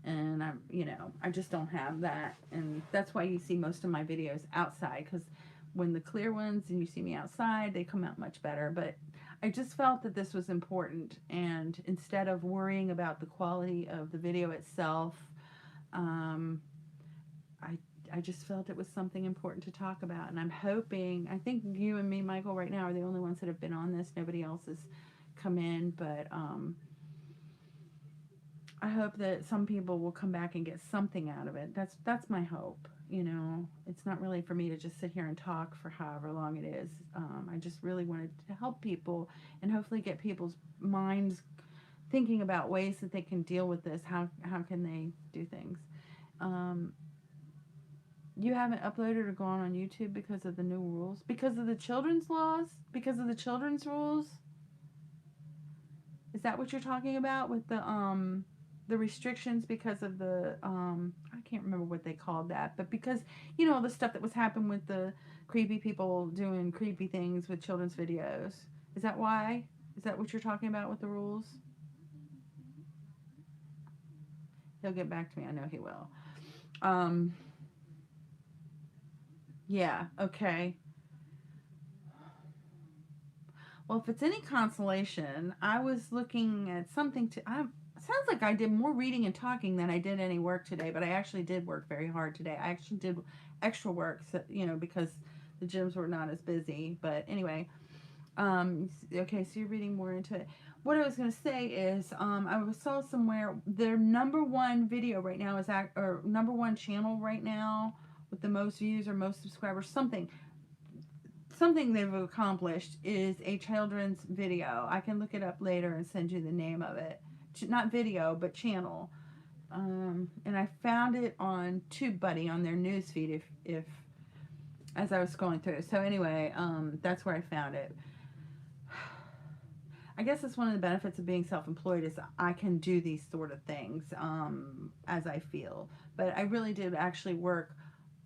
And I just don't have that, and that's why you see most of my videos outside, because when the clear ones and you see me outside, they come out much better. But I just felt that this was important, and instead of worrying about the quality of the video itself, um, I just felt it was something important to talk about. And I think you and me, Michael, right now are the only ones that have been on this. Nobody else has come in, but I hope that some people will come back and get something out of it. That's my hope. It's not really for me to just sit here and talk for however long it is. I just really wanted to help people and hopefully get people's minds thinking about ways that they can deal with this. How can they do things? You haven't uploaded or gone on YouTube because of the new rules? Because of the children's laws? Because of the children's rules? Is that what you're talking about with the restrictions because of the I can't remember what they called that, but because the stuff that was happening with the creepy people doing creepy things with children's videos. Is that why? Is that what you're talking about with the rules? He'll get back to me. I know he will. Um yeah, okay. Well, if it's any consolation, I was looking at something to. Sounds like I did more reading and talking than I did any work today, but I actually did work very hard today. I actually did extra work, so, because the gyms were not as busy. But anyway, okay, so you're reading more into it. What I was going to say is, I saw somewhere their number one video right now or number one channel right now with the most views or most subscribers, something they've accomplished is a children's video. I can look it up later and send you the name of it. Not video, but channel. And I found it on TubeBuddy on their newsfeed if as I was scrolling through. So anyway, that's where I found it. I guess that's one of the benefits of being self-employed is I can do these sort of things as I feel. But I really did actually work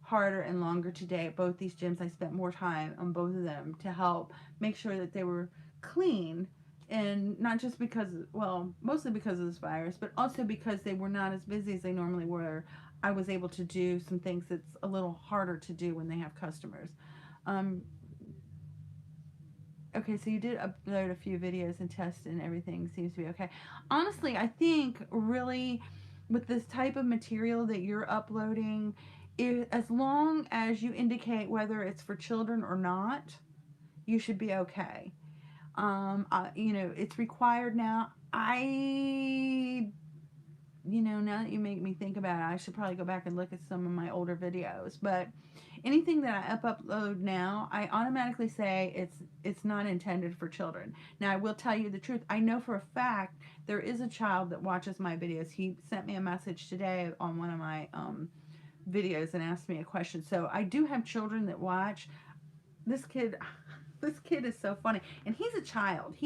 harder and longer today at both these gyms. I spent more time on both of them to help make sure that they were clean, and not just because, well, mostly because of this virus, but also because they were not as busy as they normally were. I was able to do some things that's a little harder to do when they have customers. Okay, so you did upload a few videos and test and everything seems to be okay. Honestly, I think really with this type of material that you're uploading, as long as you indicate whether it's for children or not, you should be okay. It's required now. Now that you make me think about it, I should probably go back and look at some of my older videos. But anything that I upload now, I automatically say it's not intended for children. Now, I will tell you the truth. I know for a fact there is a child that watches my videos. He sent me a message today on one of my videos and asked me a question. So I do have children that watch. This kid is so funny. And he's a child.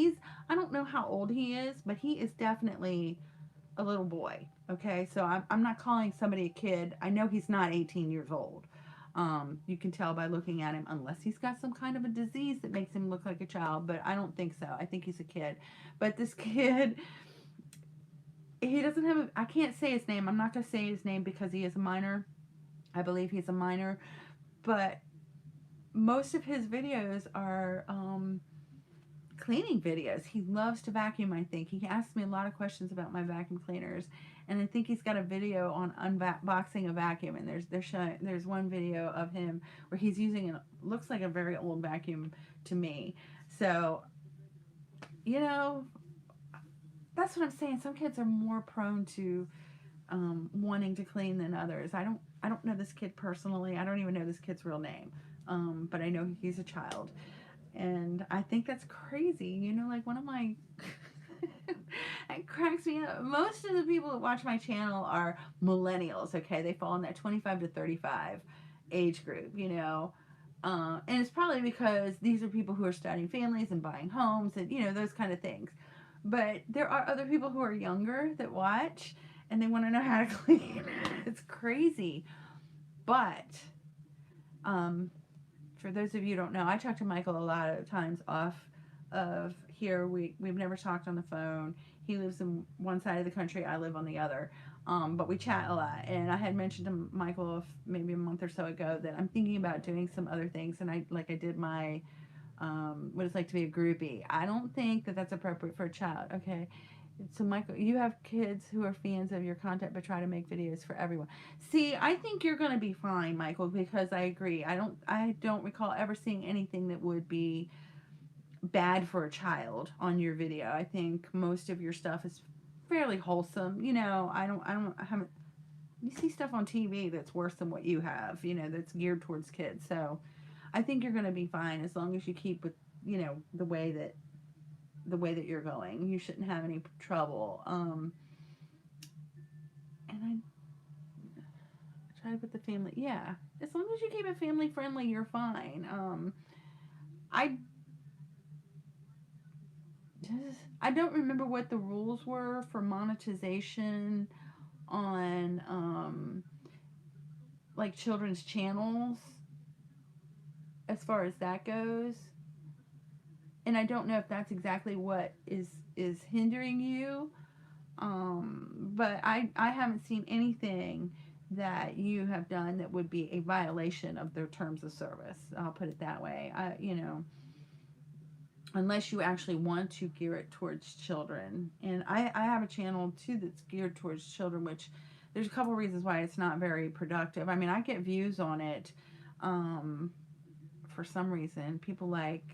I don't know how old he is, but he is definitely a little boy. Okay, so I'm not calling somebody a kid. I know he's not 18 years old. You can tell by looking at him, unless he's got some kind of a disease that makes him look like a child, but I don't think so. I think he's a kid. But this kid, he doesn't have I can't say his name. I'm not going to say his name because he is a minor. I believe he's a minor. But most of his videos are cleaning videos. He loves to vacuum, I think. He asks me a lot of questions about my vacuum cleaners, and I think he's got a video on unboxing a vacuum, and there's one video of him where he's using looks like a very old vacuum to me. So, that's what I'm saying. Some kids are more prone to wanting to clean than others. I I don't know this kid personally. I don't even know this kid's real name. But I know he's a child. And I think that's crazy. You know, like one of my it cracks me up. Most of the people that watch my channel are millennials, okay? They fall in that 25 to 35 age group, you know. And it's probably because these are people who are starting families and buying homes and, you know, those kind of things. But there are other people who are younger that watch and they want to know how to clean. It's crazy. But um, for those of you who don't know, I talk to Michael a lot of times off of here. We've never talked on the phone. He lives in one side of the country, I live on the other. But we chat a lot. And I had mentioned to Michael maybe a month or so ago that I'm thinking about doing some other things. And I did my what it's like to be a groupie. I don't think that that's appropriate for a child. Okay, so Michael, you have kids who are fans of your content, but try to make videos for everyone. See, I think you're gonna be fine, Michael, because I agree. I don't recall ever seeing anything that would be bad for a child on your video. I think most of your stuff is fairly wholesome. You know, I haven't. You see stuff on TV that's worse than what you have. You know, that's geared towards kids. So, I think you're gonna be fine as long as you keep with the way that you're going. You shouldn't have any trouble. And I try to put the family. Yeah, as long as you keep it family friendly, you're fine. I I don't remember what the rules were for monetization on like children's channels as far as that goes. And I don't know if that's exactly what is hindering you. But I haven't seen anything that you have done that would be a violation of their terms of service. I'll put it that way. Unless you actually want to gear it towards children. And I have a channel too that's geared towards children, which there's a couple reasons why it's not very productive. I mean, I get views on it for some reason. People like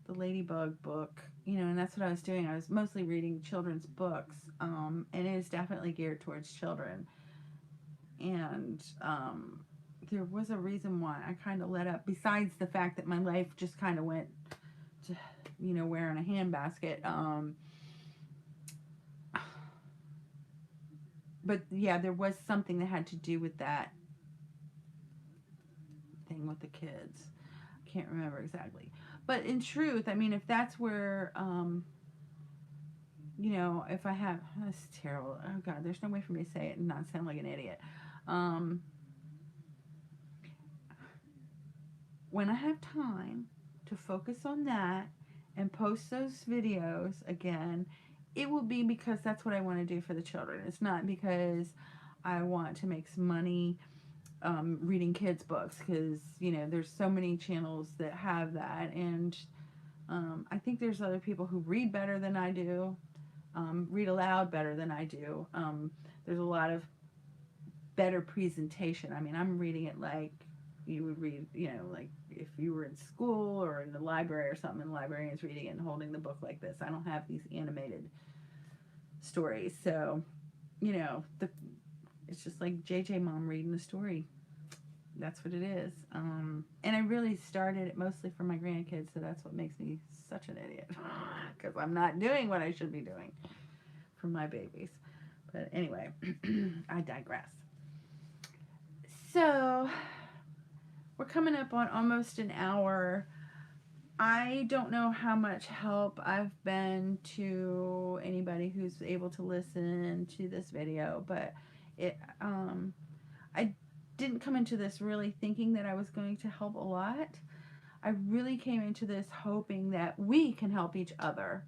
the Ladybug book, you know, and that's what I was doing. I was mostly reading children's books, and it is definitely geared towards children. And there was a reason why I kind of let up, besides the fact that my life just kind of went to, you know, wearing a handbasket. But yeah, there was something that had to do with that thing with the kids. I can't remember exactly. But in truth, I mean, if that's where, you know, if I have, that's terrible. Oh God, there's no way for me to say it and not sound like an idiot. Um, when I have time to focus on that and post those videos again, it will be because that's what I want to do for the children. It's not because I want to make some money reading kids' books, because, you know, there's so many channels that have that. And I think there's other people who read better than I do, read aloud better than I do. There's a lot of better presentation. I mean, I'm reading it like you would read, you know, like if you were in school or in the library or something, and the librarian's reading it and holding the book like this. I don't have these animated stories. So, you know, it's just like JJ Mom reading a story. That's what it is. And I really started it mostly for my grandkids, so that's what makes me such an idiot. Because I'm not doing what I should be doing for my babies. But anyway, I digress. So, we're coming up on almost an hour. I don't know how much help I've been to anybody who's able to listen to this video, but I didn't come into this really thinking that I was going to help a lot. I really came into this hoping that we can help each other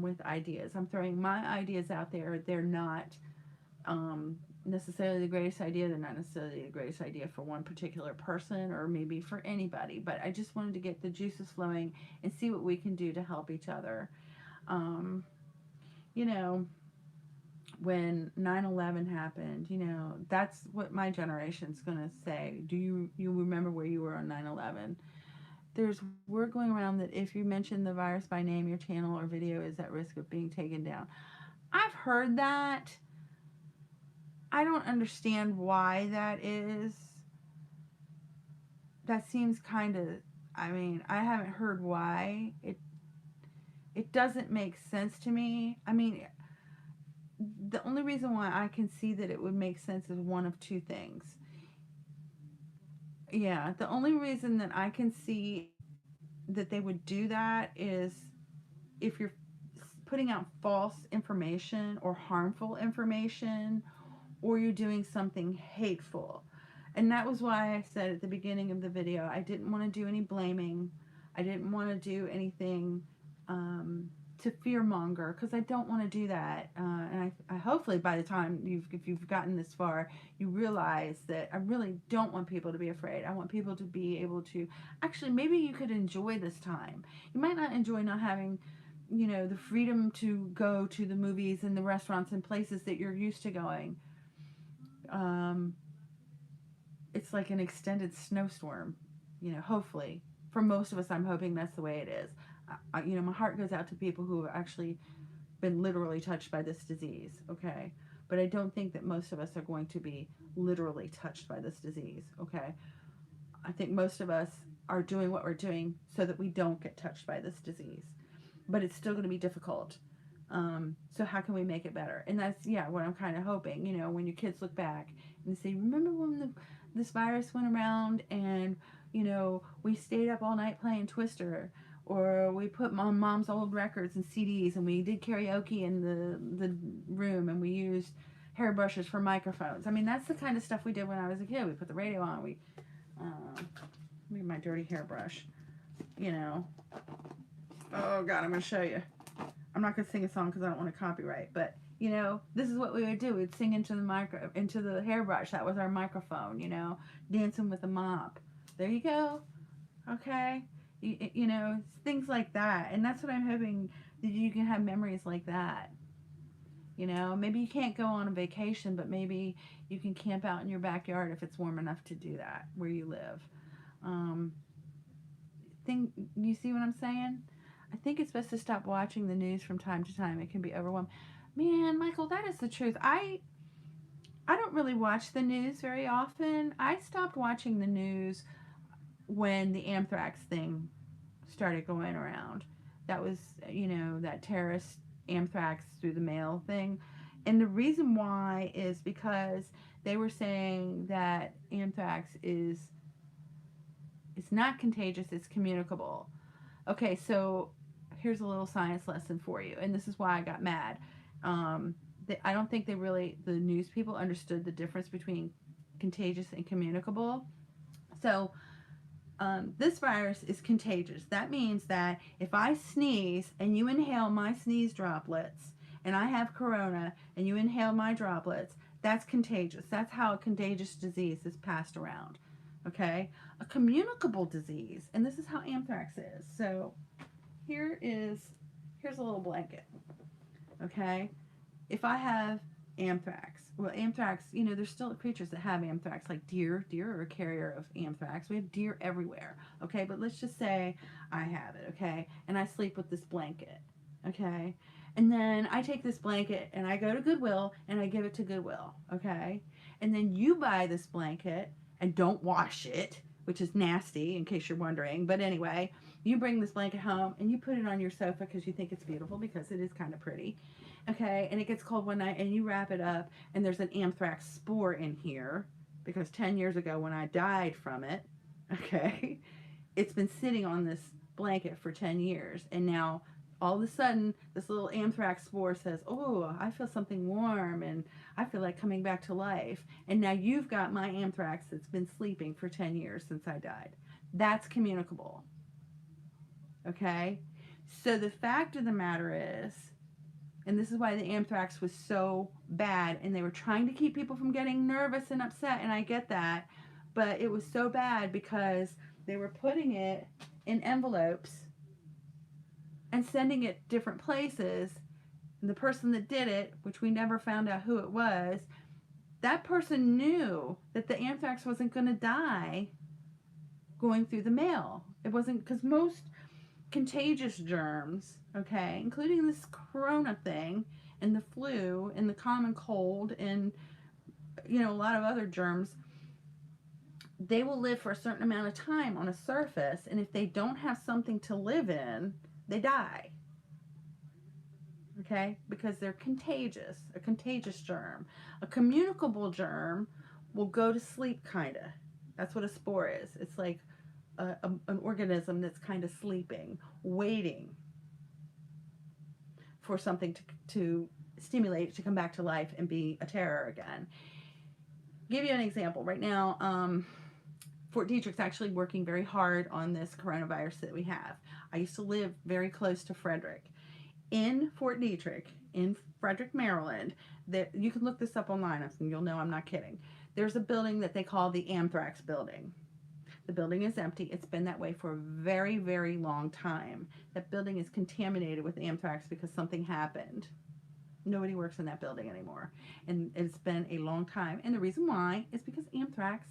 with ideas. I'm throwing my ideas out there. They're not necessarily the greatest idea. They're not necessarily the greatest idea for one particular person or maybe for anybody, but I just wanted to get the juices flowing and see what we can do to help each other. You know, when 9/11 happened, you know, that's what my generation's going to say. Do you remember where you were on 9/11? There's word going around that if you mention the virus by name, your channel or video is at risk of being taken down. I've heard that. I don't understand why that is. That seems kind of, I mean, I haven't heard why. It doesn't make sense to me. I mean, the only reason why I can see that it would make sense is one of two things. Yeah, the only reason that I can see that they would do that is if you're putting out false information or harmful information, or you're doing something hateful. And that was why I said at the beginning of the video, I didn't want to do any blaming. I didn't want to do anything to fearmonger, because I don't want to do that. And I hopefully by the time if you've gotten this far, you realize that I really don't want people to be afraid. I want people to be able to, actually, maybe you could enjoy this time. You might not enjoy not having, the freedom to go to the movies and the restaurants and places that you're used to going. Um, it's like an extended snowstorm, hopefully. For most of us, I'm hoping that's the way it is. My heart goes out to people who have actually been literally touched by this disease, okay? But I don't think that most of us are going to be literally touched by this disease, okay? I think most of us are doing what we're doing so that we don't get touched by this disease. But it's still going to be difficult. So how can we make it better? And that's, what I'm kind of hoping, when your kids look back and they say, remember when this virus went around and, we stayed up all night playing Twister, or we put on mom's old records and CDs, and we did karaoke in the room, and we used hairbrushes for microphones. I mean, that's the kind of stuff we did when I was a kid. We put the radio on. We, look at my dirty hairbrush, Oh, God, I'm going to show you. I'm not going to sing a song because I don't want to copyright, but, this is what we would do. We'd sing into the hairbrush. That was our microphone, dancing with a mop. There you go. Okay. Things like that. And that's what I'm hoping, that you can have memories like that. Maybe you can't go on a vacation, but maybe you can camp out in your backyard if it's warm enough to do that where you live. You see what I'm saying? I think it's best to stop watching the news from time to time. It can be overwhelming. Man, Michael, that is the truth. I don't really watch the news very often. I stopped watching the news when the anthrax thing started going around. That was, that terrorist anthrax through the mail thing. And the reason why is because they were saying that anthrax is, it's not contagious, it's communicable. Okay, so here's a little science lesson for you, and this is why I got mad. I don't think the news people understood the difference between contagious and communicable. So this virus is contagious. That means that if I sneeze and you inhale my sneeze droplets, and I have corona and you inhale my droplets, that's contagious. That's how a contagious disease is passed around. Okay? A communicable disease, and this is how anthrax is. So here's a little blanket. Okay? If I have anthrax, well, anthrax, there's still creatures that have anthrax, like deer. Deer are a carrier of anthrax. We have deer everywhere. Okay? But let's just say I have it, okay? And I sleep with this blanket. Okay? And then I take this blanket and I go to Goodwill and I give it to Goodwill. Okay? And then you buy this blanket and don't wash it, which is nasty, in case you're wondering. But anyway, you bring this blanket home and you put it on your sofa because you think it's beautiful, because it is kind of pretty. Okay, and it gets cold one night and you wrap it up and there's an anthrax spore in here because 10 years ago when I died from it, okay, it's been sitting on this blanket for 10 years. And now all of a sudden this little anthrax spore says, oh, I feel something warm and I feel like coming back to life. And now you've got my anthrax that's been sleeping for 10 years since I died. That's communicable. Okay? So the fact of the matter is, and this is why the anthrax was so bad, and they were trying to keep people from getting nervous and upset, and I get that, but it was so bad because they were putting it in envelopes and sending it different places. And the person that did it, which we never found out who it was, that person knew that the anthrax wasn't going to die going through the mail. It wasn't, because most contagious germs, okay, including this corona thing and the flu and the common cold and you know, a lot of other germs, they will live for a certain amount of time on a surface, and if they don't have something to live in, they die. Okay? Because they're contagious, a contagious germ. A communicable germ will go to sleep, kind of. That's what a spore is. It's like an organism that's kind of sleeping, waiting for something to stimulate it to come back to life and be a terror again. Give you an example. Right now, Fort Detrick's actually working very hard on this coronavirus that we have. I used to live very close to Frederick. In Fort Detrick, in Frederick, Maryland, that you can look this up online and you'll know I'm not kidding. There's a building that they call the Anthrax Building. The building is empty. It's been that way for a very, very long time. That building is contaminated with anthrax because something happened. Nobody works in that building anymore. And it's been a long time. And the reason why is because anthrax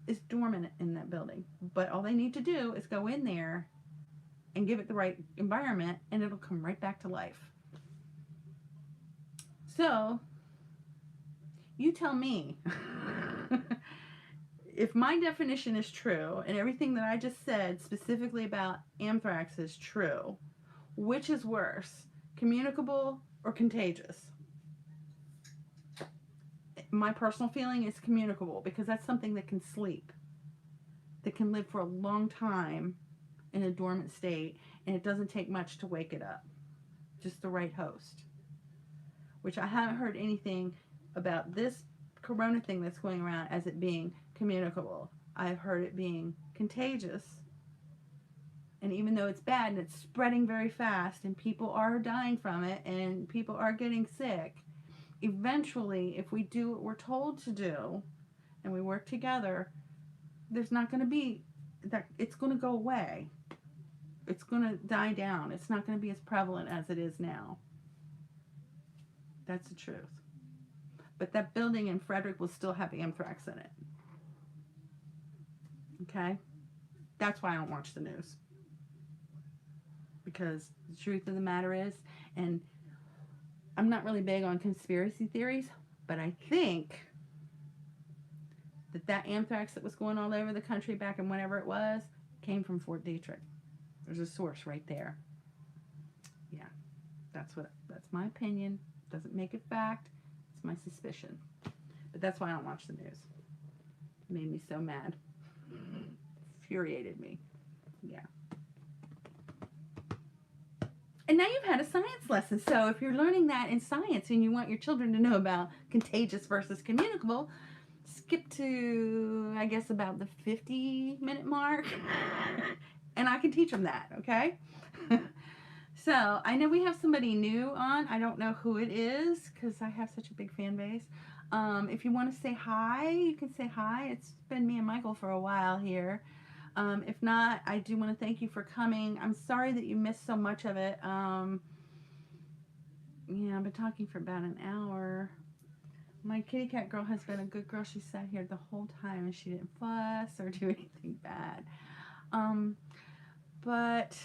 is dormant in that building. But all they need to do is go in there and give it the right environment, and it'll come right back to life. So, you tell me, if my definition is true, and everything that I just said specifically about anthrax is true, which is worse, communicable or contagious? My personal feeling is communicable, because that's something that can sleep, that can live for a long time in a dormant state, and it doesn't take much to wake it up. Just the right host. Which I haven't heard anything about this corona thing that's going around as it being communicable. I've heard it being contagious. And even though it's bad and it's spreading very fast and people are dying from it and people are getting sick, eventually, if we do what we're told to do and we work together, there's not going to be that, it's going to go away. It's going to die down. It's not going to be as prevalent as it is now. That's the truth. But that building in Frederick will still have anthrax in it. Okay? That's why I don't watch the news. Because the truth of the matter is, and I'm not really big on conspiracy theories, but I think that anthrax that was going all over the country back in whenever it was came from Fort Detrick. There's a source right there. Yeah, that's my opinion. Doesn't make it fact. It's my suspicion. But that's why I don't watch the news. It made me so mad. Infuriated me. Yeah. And now you've had a science lesson. So if you're learning that in science and you want your children to know about contagious versus communicable, skip to, I guess, about the 50-minute mark. And I can teach them that, okay? So, I know we have somebody new on. I don't know who it is because I have such a big fan base. If you want to say hi, you can say hi. It's been me and Michael for a while here. If not, I do want to thank you for coming. I'm sorry that you missed so much of it. Yeah, I've been talking for about an hour. My kitty cat girl has been a good girl. She sat here the whole time and she didn't fuss or do anything bad. But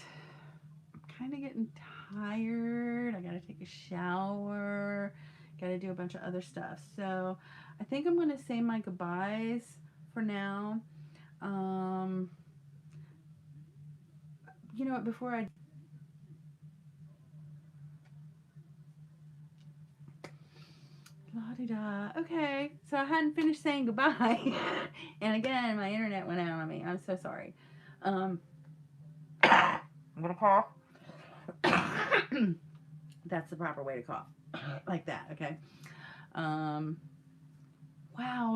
I'm kind of getting tired. I gotta take a shower. Gotta do a bunch of other stuff. So I think I'm gonna say my goodbyes for now. You know what, before I la-di-da. Okay, so I hadn't finished saying goodbye. And again, my internet went out on me. I'm so sorry. I'm gonna cough. That's the proper way to cough. Like that, okay? Wow,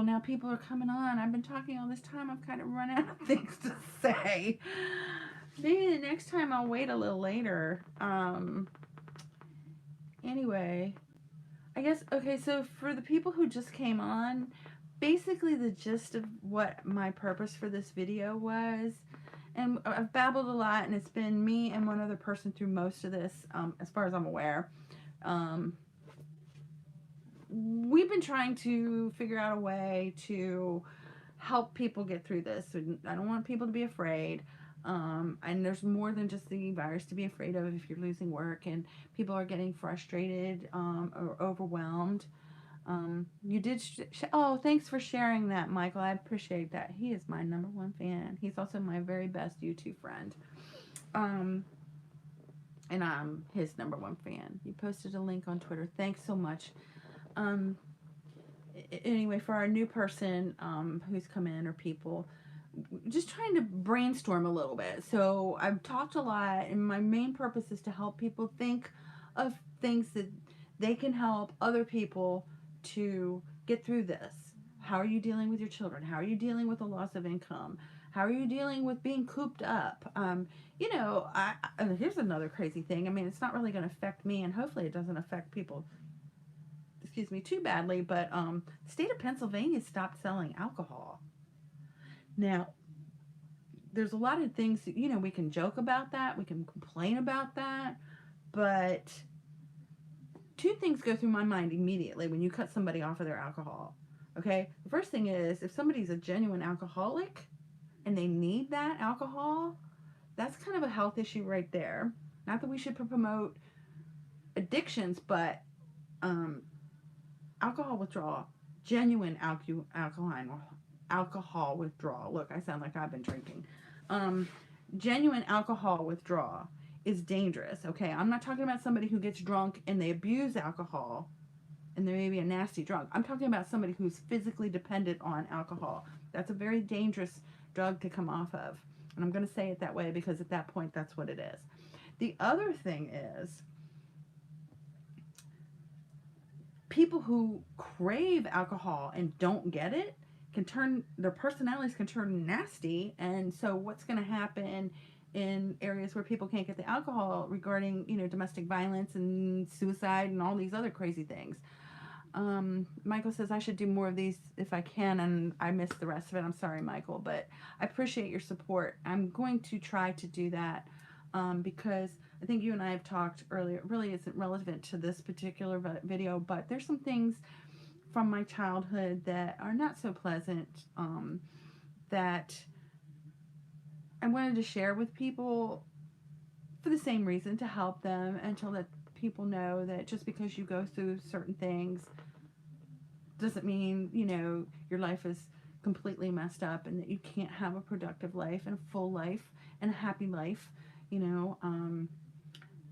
now people are coming on. I've been talking all this time. I've kind of run out of things to say. Maybe the next time I'll wait a little later. Anyway, I guess, okay, so for the people who just came on, basically the gist of what my purpose for this video was, and I've babbled a lot, and it's been me and one other person through most of this, as far as I'm aware. We've been trying to figure out a way to help people get through this. So I don't want people to be afraid. And there's more than just the virus to be afraid of if you're losing work and people are getting frustrated or overwhelmed. You did. Oh, thanks for sharing that, Michael. I appreciate that. He is my number one fan. He's also my very best YouTube friend. Um, and I'm his number one fan. You posted a link on Twitter. Thanks so much. Um, anyway, for our new person who's come in or people, just trying to brainstorm a little bit. So I've talked a lot, and my main purpose is to help people think of things that they can help other people to get through this. How are you dealing with your children? How are you dealing with the loss of income? How are you dealing with being cooped up? Here's another crazy thing. I mean, it's not really going to affect me, and hopefully it doesn't affect people, excuse me, too badly, but the state of Pennsylvania stopped selling alcohol. Now, there's a lot of things that, we can joke about that, we can complain about that, but two things go through my mind immediately when you cut somebody off of their alcohol. Okay? The first thing is, if somebody's a genuine alcoholic and they need that alcohol, that's kind of a health issue right there. Not that we should promote addictions, but alcohol withdrawal, genuine alcohol withdrawal. Look, I sound like I've been drinking. Um, Genuine alcohol withdrawal is dangerous. Okay, I'm not talking about somebody who gets drunk and they abuse alcohol and they may be a nasty drunk. I'm talking about somebody who's physically dependent on alcohol. That's a very dangerous drug to come off of. And I'm going to say it that way because at that point, that's what it is. The other thing is, people who crave alcohol and don't get it their personalities can turn nasty. And so what's going to happen in areas where people can't get the alcohol regarding, domestic violence and suicide and all these other crazy things. Michael says I should do more of these if I can, and I missed the rest of it. I'm sorry, Michael, but I appreciate your support. I'm going to try to do that because I think you and I have talked earlier. It really isn't relevant to this particular video, but there's some things from my childhood that are not so pleasant that I wanted to share with people for the same reason, to help them and to let people know that just because you go through certain things doesn't mean, your life is completely messed up and that you can't have a productive life and a full life and a happy life,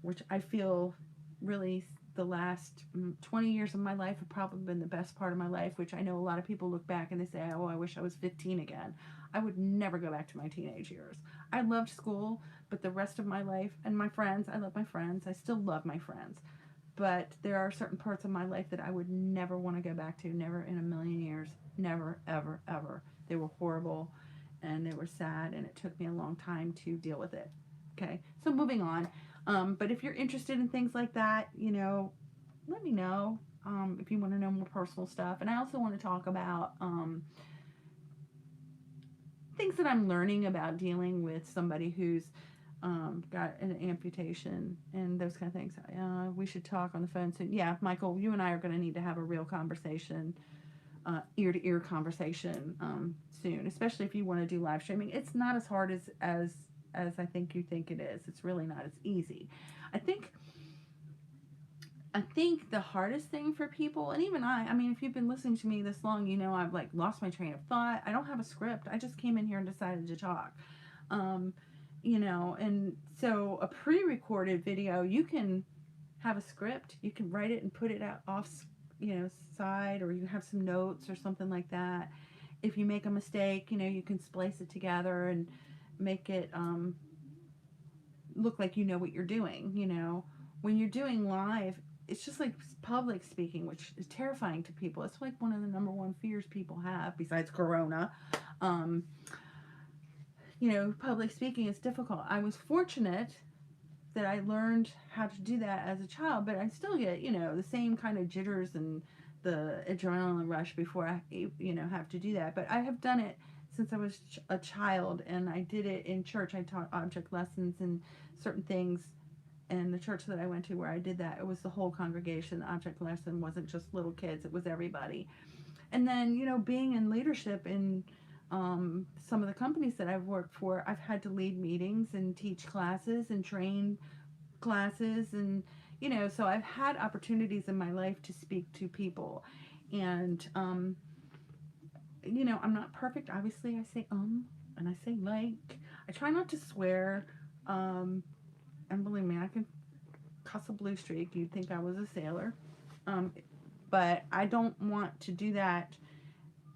which I feel really the last 20 years of my life have probably been the best part of my life, which I know a lot of people look back and they say, oh, I wish I was 15 again. I would never go back to my teenage years. I loved school, but the rest of my life and my friends, I love my friends. I still love my friends. But there are certain parts of my life that I would never want to go back to, never in a million years. Never, ever, ever. They were horrible and they were sad, and it took me a long time to deal with it. Okay, so moving on. But if you're interested in things like that, let me know if you want to know more personal stuff. And I also want to talk about things that I'm learning about dealing with somebody who's got an amputation and those kind of things. We should talk on the phone soon. Yeah, Michael, you and I are going to need to have a real conversation, ear-to-ear conversation soon, especially if you want to do live streaming. It's not as hard as I think you think it is. It's really not. It's easy. I think the hardest thing for people, and even I mean, if you've been listening to me this long, I've like lost my train of thought. I don't have a script. I just came in here and decided to talk. And so a pre-recorded video, you can have a script. You can write it and put it out off, side, or you have some notes or something like that. If you make a mistake, you can splice it together and make it look like you know what you're doing. When you're doing live, it's just like public speaking, which is terrifying to people. It's like one of the number one fears people have besides corona. Public speaking is difficult. I was fortunate that I learned how to do that as a child, but I still get, the same kind of jitters and the adrenaline rush before I, have to do that. But I have done it since I was a child, and I did it in church. I taught object lessons and certain things. And the church that I went to where I did that, it was the whole congregation. The object lesson wasn't just little kids, it was everybody. And then, being in leadership in some of the companies that I've worked for, I've had to lead meetings and teach classes and train classes. And, so I've had opportunities in my life to speak to people. And, I'm not perfect. Obviously, I say, and I say like. I try not to swear. Um, and believe me, I can cuss a blue streak. You'd think I was a sailor. Um, but I don't want to do that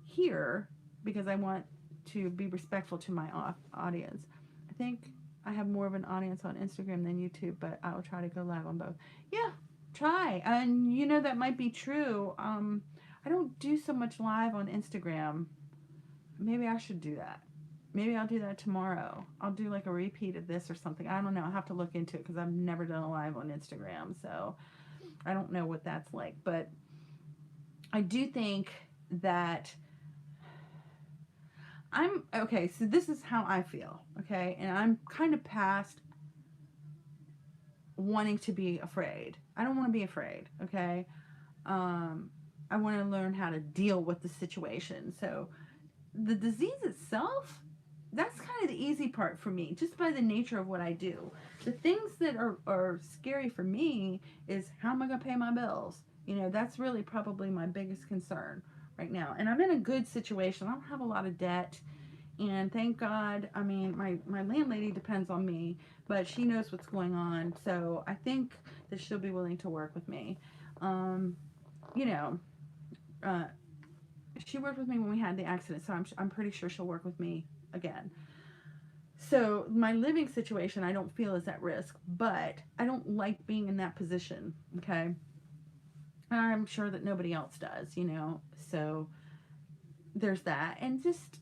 here because I want to be respectful to my audience. I think I have more of an audience on Instagram than YouTube, but I will try to go live on both. Yeah, try. And that might be true. I don't do so much live on Instagram. Maybe I should do that. Maybe I'll do that tomorrow. I'll do like a repeat of this or something. I don't know. I'll have to look into it because I've never done a live on Instagram. So I don't know what that's like. But I do think that I'm okay. So this is how I feel. Okay. And I'm kind of past wanting to be afraid. I don't want to be afraid. Okay. Um, I want to learn how to deal with the situation. So the disease itself, that's kind of the easy part for me, just by the nature of what I do. The things that are scary for me is how am I going to pay my bills? That's really probably my biggest concern right now. And I'm in a good situation. I don't have a lot of debt. And thank God, I mean, my landlady depends on me, but she knows what's going on. So I think that she'll be willing to work with me. Um, you know, uh, she worked with me when we had the accident, so I'm pretty sure she'll work with me again. So my living situation, I don't feel is at risk, but I don't like being in that position. Okay, and I'm sure that nobody else does. So there's that, and just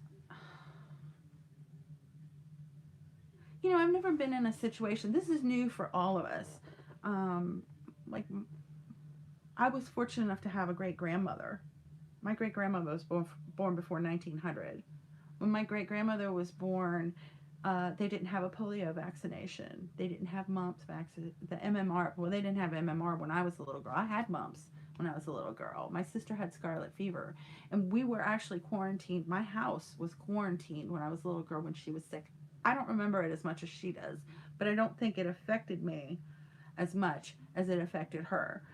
I've never been in a situation. This is new for all of us. Um, like I was fortunate enough to have a great grandmother. My great grandmother was born before 1900. When my great grandmother was born, they didn't have a polio vaccination. They didn't have mumps vaccine. The MMR. Well, they didn't have MMR when I was a little girl. I had mumps when I was a little girl. My sister had scarlet fever, and we were actually quarantined. My house was quarantined when I was a little girl when she was sick. I don't remember it as much as she does, but I don't think it affected me as much as it affected her.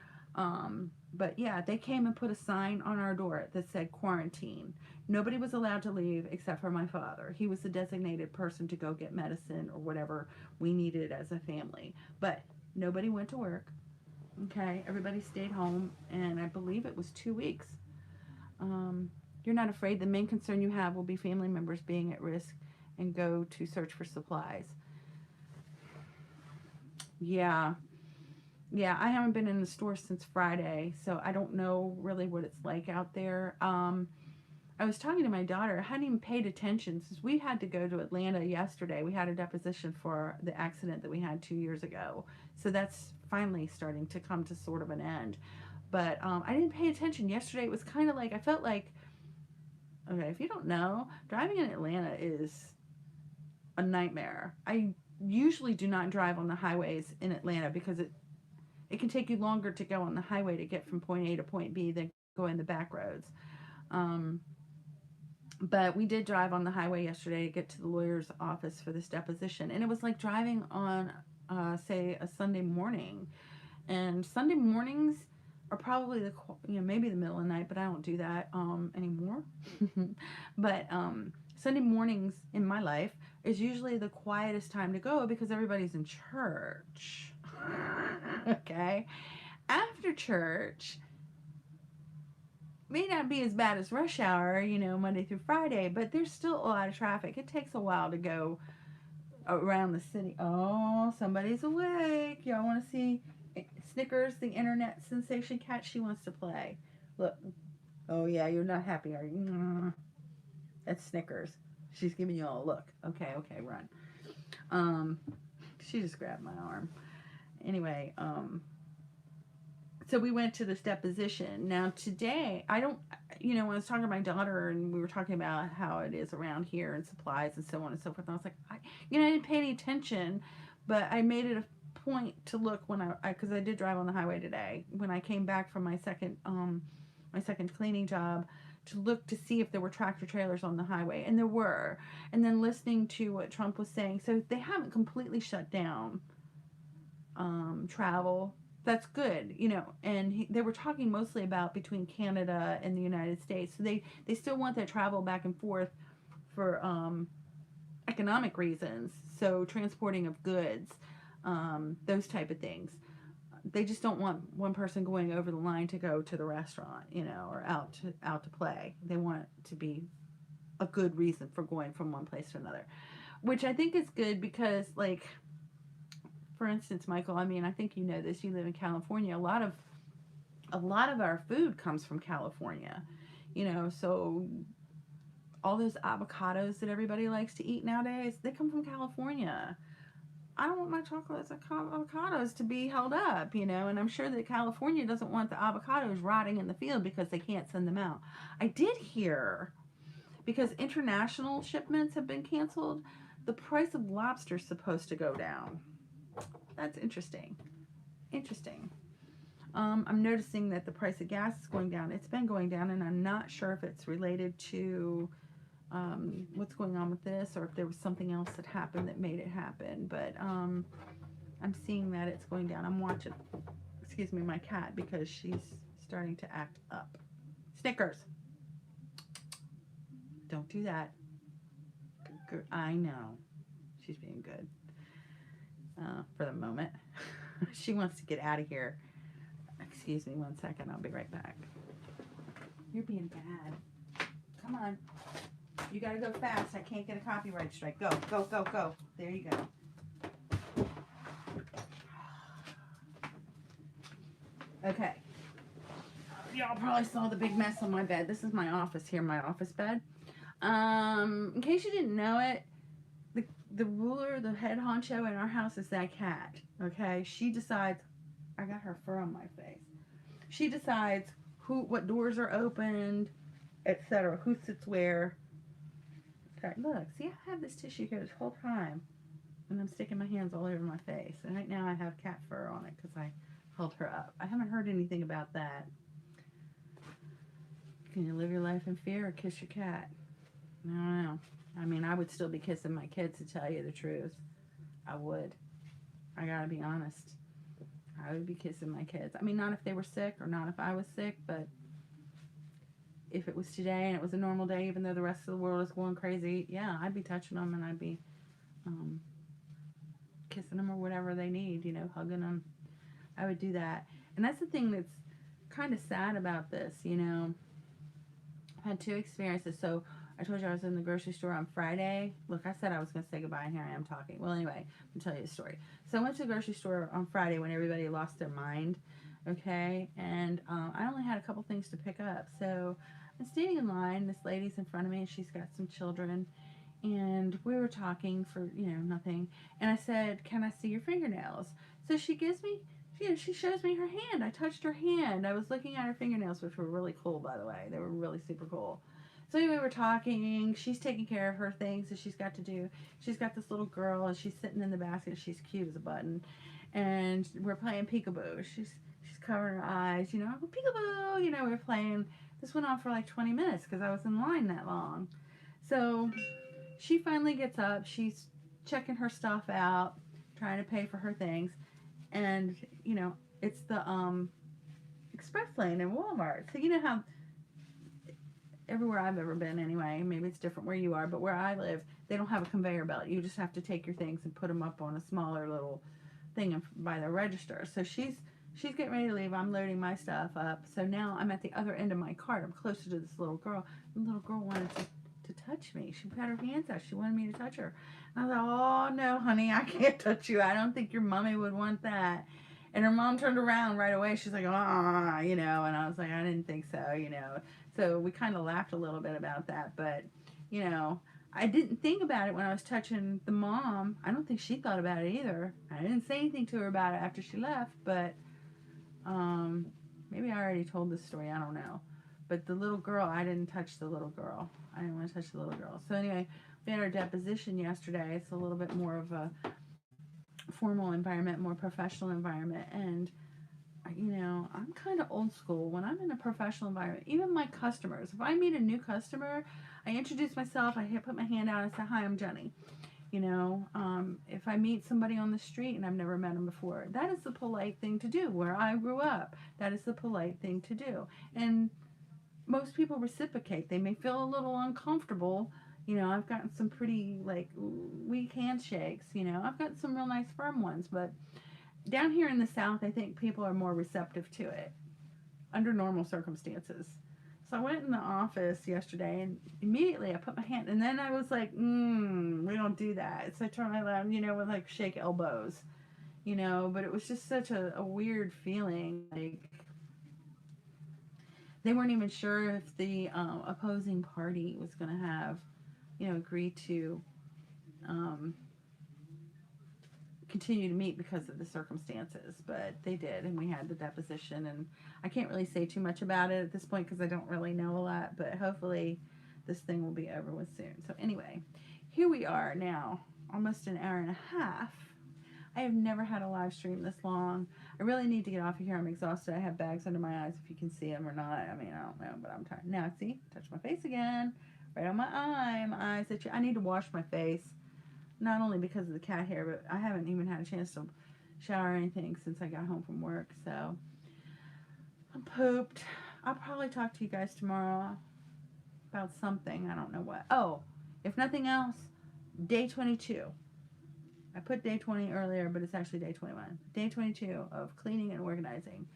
But yeah, they came and put a sign on our door that said quarantine. Nobody was allowed to leave except for my father. He was the designated person to go get medicine or whatever we needed as a family. But nobody went to work. Okay, everybody stayed home, and I believe it was 2 weeks. Um, you're not afraid. The main concern you have will be family members being at risk and go to search for supplies. Yeah, yeah, I haven't been in the store since Friday, so I don't know really what it's like out there. I was talking to my daughter. I hadn't even paid attention since we had to go to Atlanta yesterday. We had a deposition for the accident that we had 2 years ago. So that's finally starting to come to sort of an end. But I didn't pay attention yesterday. It was kind of like, I felt like, okay, if you don't know, driving in Atlanta is a nightmare. I usually do not drive on the highways in Atlanta because it can take you longer to go on the highway to get from point A to point B than going the back roads. Um, but we did drive on the highway yesterday to get to the lawyer's office for this deposition, and it was like driving on, say, a Sunday morning. And Sunday mornings are probably maybe the middle of the night, but I don't do that anymore. But Sunday mornings in my life is usually the quietest time to go because everybody's in church. Okay, after church may not be as bad as rush hour, Monday through Friday, but there's still a lot of traffic. It takes a while to go around the city. Oh, somebody's awake. Y'all want to see Snickers, the internet sensation cat? She wants to play. Look. Oh, yeah, you're not happy, are you? That's Snickers. She's giving you all a look. Okay, run. Um, she just grabbed my arm. Anyway, so we went to this deposition. Now today, I don't, when I was talking to my daughter and we were talking about how it is around here and supplies and so on and so forth, and I was like, I didn't pay any attention, but I made it a point to look when because I did drive on the highway today when I came back from my second cleaning job, to look to see if there were tractor trailers on the highway, and there were. And then listening to what Trump was saying, so they haven't completely shut down travel. that's good, and they were talking mostly about between Canada and the United States. So they still want that travel back and forth for economic reasons. So transporting of goods, those type of things. They just don't want one person going over the line to go to the restaurant, or out to play. They want it to be a good reason for going from one place to another, which I think is good because, like, for instance, Michael, I mean, I think you know this. You live in California. A lot of our food comes from California, so all those avocados that everybody likes to eat nowadays, they come from California. I don't want my chocolates and avocados to be held up, and I'm sure that California doesn't want the avocados rotting in the field because they can't send them out. I did hear, because international shipments have been canceled, the price of lobster is supposed to go down. That's interesting. Interesting. I'm noticing that the price of gas is going down. It's been going down, and I'm not sure if it's related to what's going on with this, or if there was something else that happened that made it happen. But I'm seeing that it's going down. I'm watching, excuse me, my cat, because she's starting to act up. Snickers. Don't do that. I know. She's being good for the moment. She wants to get out of here. Excuse me 1 second. I'll be right back. You're being bad. Come on. You gotta go fast. I can't get a copyright strike. Go, go, go, go. There you go. Okay. Y'all probably saw the big mess on my bed. This is my office here, my office bed. In case you didn't know it, the ruler, the head honcho in our house is that cat. Okay? She decides, I got her fur on my face. She decides what doors are opened, etc. Who sits where. Okay, look, see, I have this tissue here this whole time, and I'm sticking my hands all over my face. And right now I have cat fur on it because I held her up. I haven't heard anything about that. Can you live your life in fear or kiss your cat? I don't know. I mean, I would still be kissing my kids, to tell you the truth. I would. I gotta be honest. I would be kissing my kids. I mean, not if they were sick, or not if I was sick, but if it was today and it was a normal day, even though the rest of the world is going crazy, yeah, I'd be touching them, and I'd be kissing them or whatever they need, hugging them. I would do that. And that's the thing that's kind of sad about this, I've had 2 experiences. So I told you I was in the grocery store on Friday. Look, I said I was going to say goodbye, and here I am talking. Well, anyway, I'll tell you a story. So I went to the grocery store on Friday when everybody lost their mind, okay? And I only had a couple things to pick up. So I'm standing in line. This lady's in front of me, and she's got some children. And we were talking for, nothing. And I said, can I see your fingernails? So she gives me, she shows me her hand. I touched her hand. I was looking at her fingernails, which were really cool, by the way. They were really super cool. So anyway, we're talking. She's taking care of her things that she's got to do. She's got this little girl, and she's sitting in the basket. She's cute as a button. And we're playing peekaboo. She's covering her eyes, peekaboo. We were playing. This went on for like 20 minutes because I was in line that long. So she finally gets up. She's checking her stuff out, trying to pay for her things. And, it's the express lane in Walmart. So you know how everywhere I've ever been anyway, maybe it's different where you are, but where I live, they don't have a conveyor belt. You just have to take your things and put them up on a smaller little thing by the register. So she's getting ready to leave. I'm loading my stuff up. So now I'm at the other end of my cart. I'm closer to this little girl. The little girl wanted to touch me. She put her hands out. She wanted me to touch her. And I was like, oh, no, honey, I can't touch you. I don't think your mommy would want that. And her mom turned around right away. She's like, and I was like, I didn't think so, So we kind of laughed a little bit about that. But, I didn't think about it when I was touching the mom. I don't think she thought about it either. I didn't say anything to her about it after she left, but maybe I already told this story. I don't know. But the little girl, I didn't touch the little girl. I didn't want to touch the little girl. So anyway, we had our deposition yesterday. It's a little bit more of a formal environment, more professional environment. And, I'm kind of old school. When I'm in a professional environment, even my customers, if I meet a new customer, I introduce myself, I put my hand out and say, hi, I'm Jenny. You know, if I meet somebody on the street and I've never met them before, that is the polite thing to do. Where I grew up, that is the polite thing to do. And most people reciprocate. They may feel a little uncomfortable. You know, I've gotten some pretty like weak handshakes. You know, I've got some real nice firm ones, but down here in the South, I think people are more receptive to it under normal circumstances. So I went in the office yesterday and immediately I put my hand, and then I was like, we don't do that. So I turned my lap, you know, with like shake elbows, you know, but it was just such a weird feeling. Like they weren't even sure if the opposing party was going to have, you know, agree to um, continue to meet because of the circumstances, but they did, and we had the deposition. And I can't really say too much about it at this point because I don't really know a lot, but hopefully this thing will be over with soon. So anyway, here we are now, almost an hour and a half. I have never had a live stream this long. I really need to get off of here. I'm exhausted. I have bags under my eyes, if you can see them or not. I mean, I don't know, but I'm tired. Now, see? Touch my face again. Right on my eye. My eyes itchy. I need to wash my face. Not only because of the cat hair, but I haven't even had a chance to shower or anything since I got home from work. So, I'm pooped. I'll probably talk to you guys tomorrow about something. I don't know what. Oh, if nothing else, day 22. I put day 20 earlier, but it's actually day 21. Day 22 of cleaning and organizing.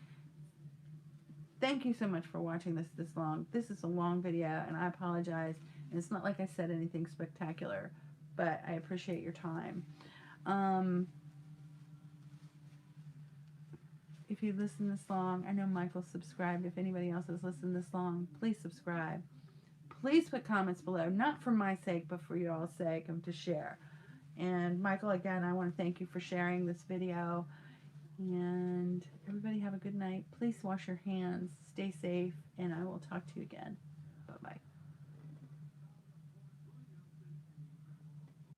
Thank you so much for watching this long. This is a long video, and I apologize. And it's not like I said anything spectacular, but I appreciate your time. If you listen this long, I know Michael subscribed. If anybody else has listened this long, please subscribe. Please put comments below, not for my sake, but for your all's sake, and to share. And Michael, again, I want to thank you for sharing this video. And everybody have a good night. Please wash your hands, stay safe, and I will talk to you again.